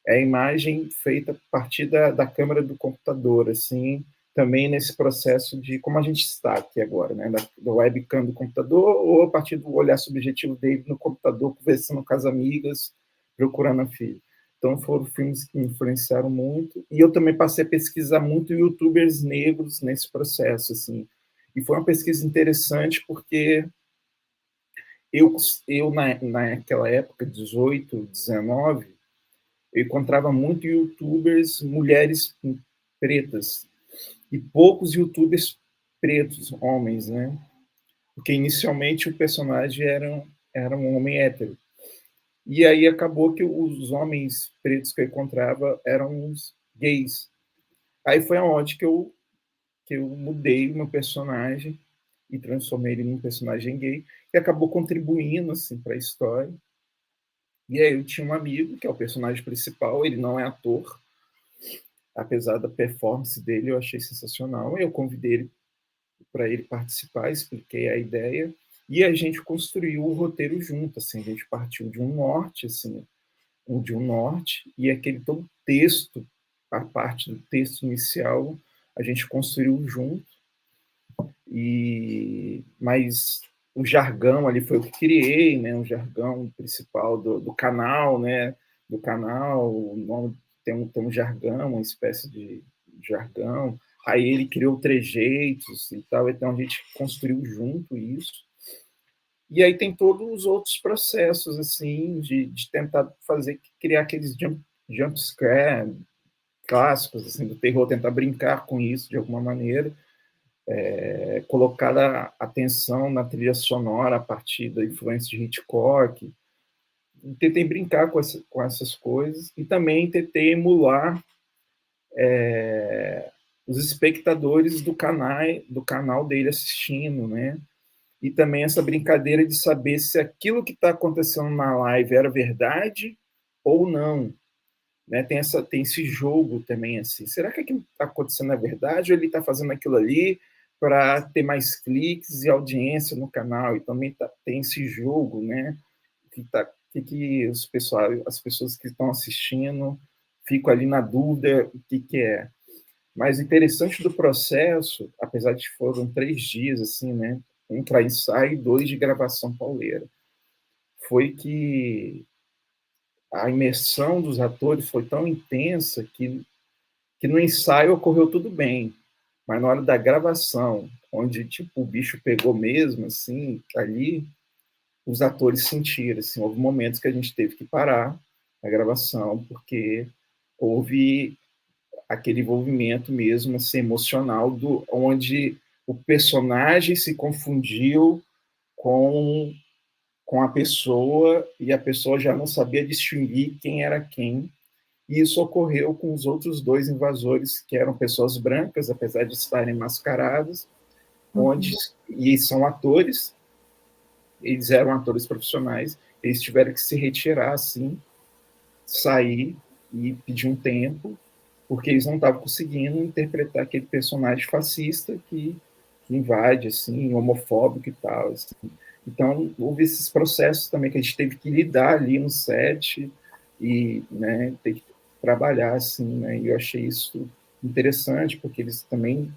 é a imagem feita a partir da câmera do computador, assim, também nesse processo de como a gente está aqui agora, né, da webcam do computador, ou a partir do olhar subjetivo dele no computador, conversando com as amigas, procurando a filha. Então, foram filmes que me influenciaram muito, e eu também passei a pesquisar muito youtubers negros nesse processo, assim, e foi uma pesquisa interessante porque eu naquela época, 18, 19, eu encontrava muito youtubers mulheres pretas e poucos youtubers pretos, homens, né? Porque inicialmente o personagem era um homem hétero. E aí acabou que os homens pretos que eu encontrava eram os gays. Aí foi aonde que eu mudei o meu personagem e transformei ele num personagem gay, que acabou contribuindo assim para a história. E aí eu tinha um amigo, que é o personagem principal, ele não é ator, apesar da performance dele, eu achei sensacional. Eu convidei ele para ele participar, expliquei a ideia, e a gente construiu o roteiro junto, assim, a gente partiu de um norte, assim, e aquele todo texto, a parte do texto inicial, a gente construiu junto, mas o jargão ali foi eu que criei, né, o jargão principal do canal, né, do canal, o nome tem um jargão, uma espécie de jargão, aí ele criou trejeitos e tal, então a gente construiu junto isso, e aí tem todos os outros processos, assim, de tentar criar aqueles jump scare clássicos, assim, do terror, tentar brincar com isso de alguma maneira, colocar a atenção na trilha sonora a partir da influência de Hitchcock. Tentei brincar com essas coisas e também tentei emular os espectadores do canal dele assistindo, né? E também essa brincadeira de saber se aquilo que está acontecendo na live era verdade ou não. Né? Tem esse jogo também, assim. Será que aquilo que está acontecendo é verdade ou ele está fazendo aquilo ali para ter mais cliques e audiência no canal? E também tem esse jogo, né? Que as pessoas que estão assistindo ficam ali na dúvida o que é. Mas o interessante do processo, apesar de foram 3 dias, assim, né? 1 para ensaio e 2 de gravação pauleira, foi que a imersão dos atores foi tão intensa que no ensaio ocorreu tudo bem, mas na hora da gravação, onde tipo o bicho pegou mesmo, assim, ali, os atores sentiram, assim, houve momentos que a gente teve que parar a gravação porque houve aquele envolvimento mesmo, assim, emocional, onde o personagem se confundiu com a pessoa e a pessoa já não sabia distinguir quem era quem. E isso ocorreu com os outros 2 invasores, que eram pessoas brancas, apesar de estarem mascaradas, e são atores, eles eram atores profissionais, eles tiveram que se retirar, assim, sair e pedir um tempo, porque eles não estavam conseguindo interpretar aquele personagem fascista que invade, assim, homofóbico e tal. Assim. Então, houve esses processos também que a gente teve que lidar ali no set e, né, ter que trabalhar, assim, né, e eu achei isso interessante, porque eles também,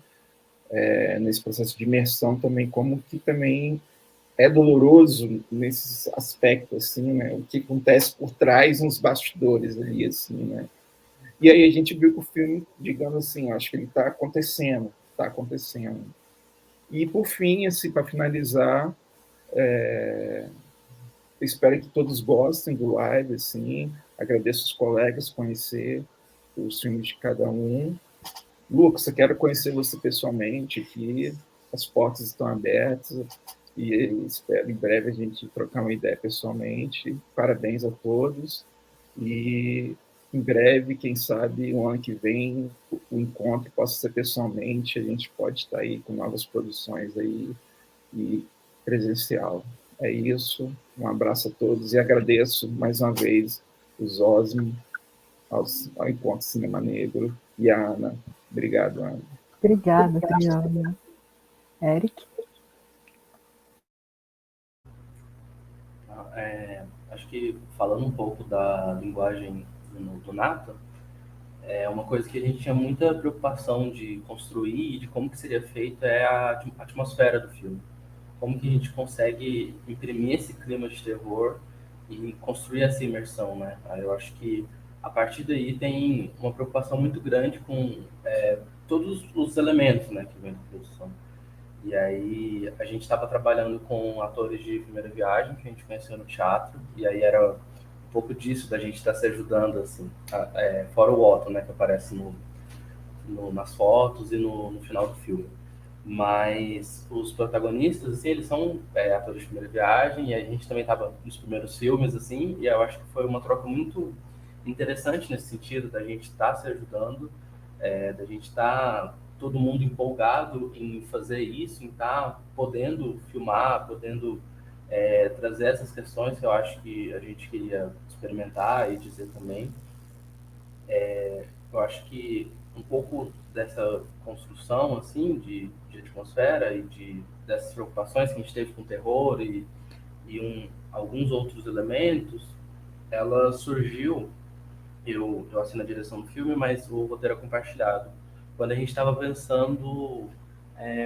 nesse processo de imersão também, como que também é doloroso nesses aspectos, assim, né, o que acontece por trás nos bastidores ali, assim, né, E aí a gente viu que o filme, digamos assim, acho que ele está acontecendo. E, por fim, assim, para finalizar, espero que todos gostem do live, assim, agradeço os colegas, conhecer os filmes de cada um. Lucas, eu quero conhecer você pessoalmente aqui, as portas estão abertas, e espero em breve a gente trocar uma ideia pessoalmente. Parabéns a todos, e em breve, quem sabe, o ano que vem, o encontro possa ser pessoalmente, a gente pode estar aí com novas produções aí, e presencial. É isso, um abraço a todos, e agradeço mais uma vez os Osmo, ao Encontro Cinema Negro, e a Ana. Obrigado, Ana. Obrigada, Triana. Eric? Acho que falando um pouco da linguagem do Nata, é uma coisa que a gente tinha muita preocupação de construir e de como que seria feito é a atmosfera do filme. Como que a gente consegue imprimir esse clima de terror e construir essa imersão, né? Aí eu acho que a partir daí tem uma preocupação muito grande com todos os elementos, né, que vem da produção. E aí a gente estava trabalhando com atores de primeira viagem que a gente conheceu no teatro, e aí era um pouco disso da gente estar se ajudando, assim, fora o Otto, né, que aparece nas fotos e no final do filme. Mas os protagonistas, assim, eles são atores de primeira viagem, e a gente também estava nos primeiros filmes, assim, e eu acho que foi uma troca muito interessante nesse sentido, da gente estar se ajudando, da gente estar todo mundo empolgado em fazer isso, em estar podendo filmar, podendo trazer essas questões que eu acho que a gente queria experimentar e dizer também. Eu acho que um pouco dessa construção assim de atmosfera e dessas preocupações que a gente teve com o terror e alguns outros elementos, ela surgiu. Eu assino a direção do filme, mas o roteiro é compartilhado. Quando a gente estava pensando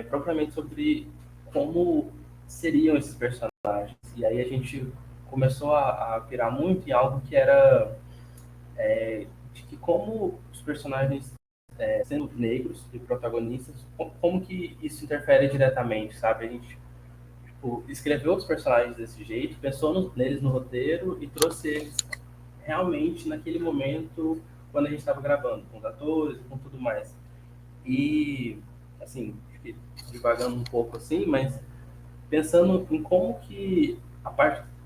propriamente sobre como seriam esses personagens. E aí a gente começou a pirar muito em algo que era de que como os personagens, sendo negros e protagonistas, como que isso interfere diretamente, sabe? A gente escreveu os personagens desse jeito, pensou neles no roteiro e trouxe eles realmente naquele momento quando a gente estava gravando, com os atores e com tudo mais. E, assim, divagando um pouco assim, mas pensando em como que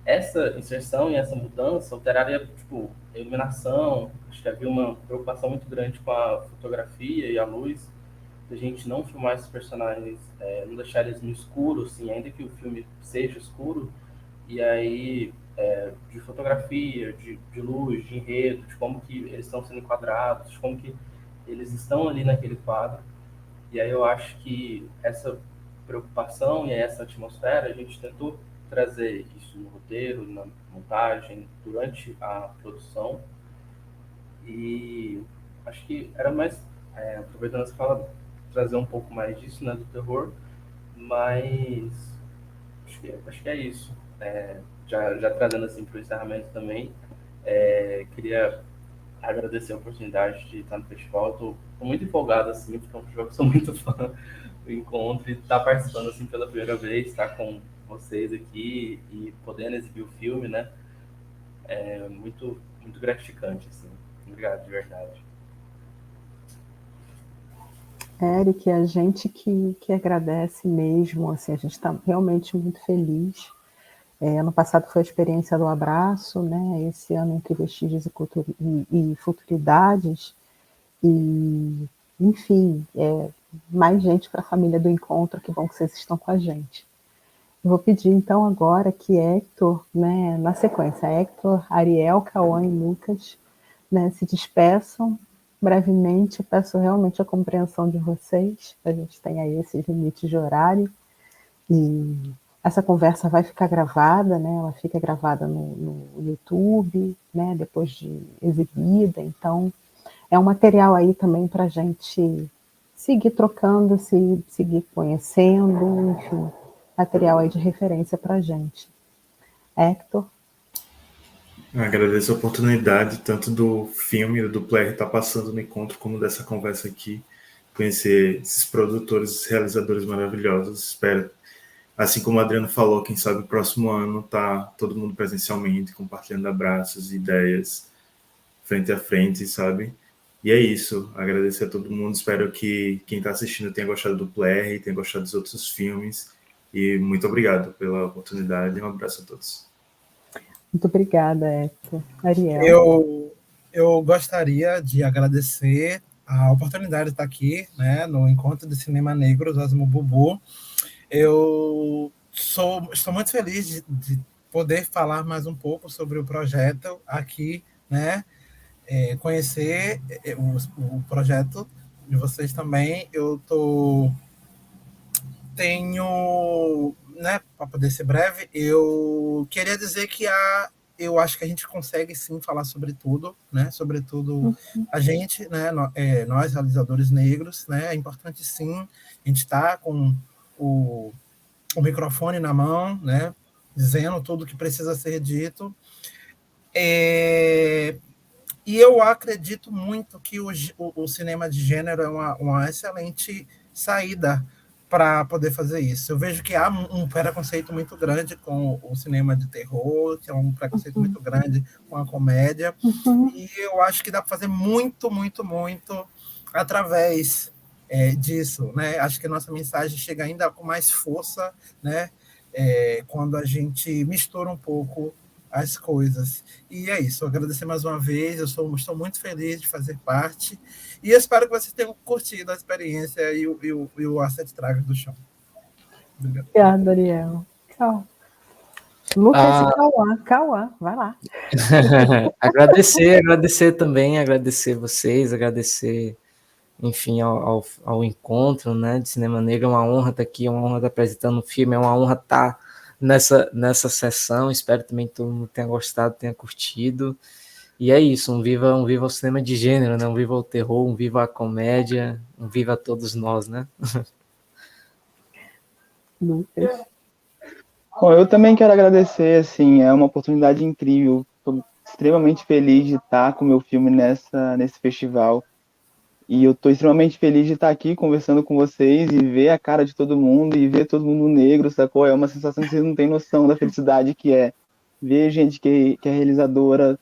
essa inserção e essa mudança alteraria, tipo, a iluminação. Acho que havia uma preocupação muito grande com a fotografia e a luz, da gente não filmar esses personagens, não deixar eles no escuro, assim, ainda que o filme seja escuro, e aí de fotografia, de luz, de enredo, de como que eles estão sendo enquadrados, de como que eles estão ali naquele quadro. E aí eu acho que essa preocupação e essa atmosfera, a gente tentou trazer isso no roteiro, na montagem, durante a produção. E acho que era mais, aproveitando essa fala, trazer um pouco mais disso, né, do terror, mas acho que é isso. Já trazendo assim para o encerramento também, queria agradecer a oportunidade de estar no festival. Estou muito empolgado, assim, porque é um festival que eu sou muito fã do encontro, e estar participando assim pela primeira vez, estar com vocês aqui e podendo exibir o filme, né? É muito, muito gratificante, assim. Obrigado, de verdade. Eric, a gente que agradece mesmo, assim, a gente está realmente muito feliz. Ano passado foi a experiência do abraço, né? Esse ano entre vestígios e futuridades, e enfim, mais gente para a família do encontro, que bom que vocês estão com a gente. Eu vou pedir então agora que Hector, né, na sequência, Hector, Ariel, Cauã e Lucas, né, se despeçam brevemente. Eu peço realmente a compreensão de vocês, a gente tem aí esses limites de horário, e essa conversa vai ficar gravada, né, ela fica gravada no YouTube, né, depois de exibida, então é um material aí também para a gente seguir trocando, seguir conhecendo, enfim, material aí de referência para a gente. Hector? Agradeço a oportunidade, tanto do filme, do Player estar passando no encontro, como dessa conversa aqui. Conhecer esses produtores, esses realizadores maravilhosos. Espero, assim como o Adriano falou, quem sabe o próximo ano tá todo mundo presencialmente, compartilhando abraços, ideias, frente a frente, sabe? E é isso. Agradecer a todo mundo. Espero que quem está assistindo tenha gostado do Player e tenha gostado dos outros filmes. E muito obrigado pela oportunidade. Um abraço a todos. Muito obrigada, Hector. Ariel. Eu gostaria de agradecer a oportunidade de estar aqui, né, no Encontro de Cinema Negro do Osmo Bubu. Estou muito feliz de poder falar mais um pouco sobre o projeto aqui, né, conhecer o projeto de vocês também. Tenho, né, para poder ser breve, eu queria dizer que eu acho que a gente consegue sim falar sobre tudo, né? Sobretudo a gente, né? Nós realizadores negros, né? É importante sim a gente estar com o microfone na mão, né? Dizendo tudo o que precisa ser dito. E eu acredito muito que o cinema de gênero é uma excelente saída para poder fazer isso. Eu vejo que há um preconceito muito grande com o cinema de terror, que é um preconceito muito grande com a comédia, e eu acho que dá para fazer muito, muito, muito através disso, né? Acho que a nossa mensagem chega ainda com mais força, né? Quando a gente mistura um pouco as coisas. E é isso, eu agradecer mais uma vez, estou muito feliz de fazer parte, e eu espero que vocês tenham curtido a experiência e o Asset Tragas do Chão. Obrigado. Obrigada, Ariel. Tchau. Lucas e Cauã, vai lá. agradecer também, agradecer vocês, agradecer, enfim, ao encontro, né, de Cinema Negro. É uma honra estar aqui, é uma honra estar apresentando o filme, é uma honra estar nessa sessão. Espero também que todo mundo tenha gostado, tenha curtido. E é isso, um viva o cinema de gênero, né? Um viva o terror, um viva a comédia, um viva a todos nós, né? Lucas. Bom, eu também quero agradecer, assim, é uma oportunidade incrível. Estou extremamente feliz de estar com o meu filme nesse festival. E eu estou extremamente feliz de estar aqui conversando com vocês e ver a cara de todo mundo e ver todo mundo negro, sacou? É uma sensação que vocês não têm noção da felicidade que é ver gente que é realizadora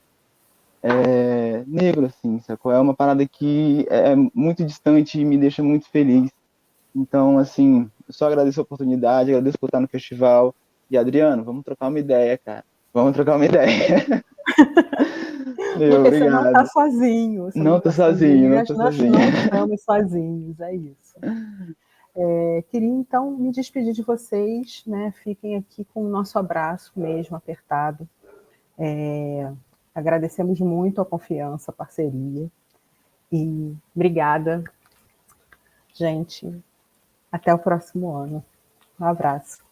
negro, assim, sacou? É uma parada que é muito distante e me deixa muito feliz. Então, assim, eu só agradeço a oportunidade, agradeço por estar no festival. E, Adriano, vamos trocar uma ideia, cara. Vamos trocar uma ideia. Meu, Lucas, você não está obrigado. sozinho. Você Não tô sozinho, não tô nós sozinho. não estamos sozinhos, é isso. Queria, então, me despedir de vocês, né? Fiquem aqui com o nosso abraço mesmo, apertado. Agradecemos muito a confiança, a parceria. E obrigada, gente. Até o próximo ano. Um abraço.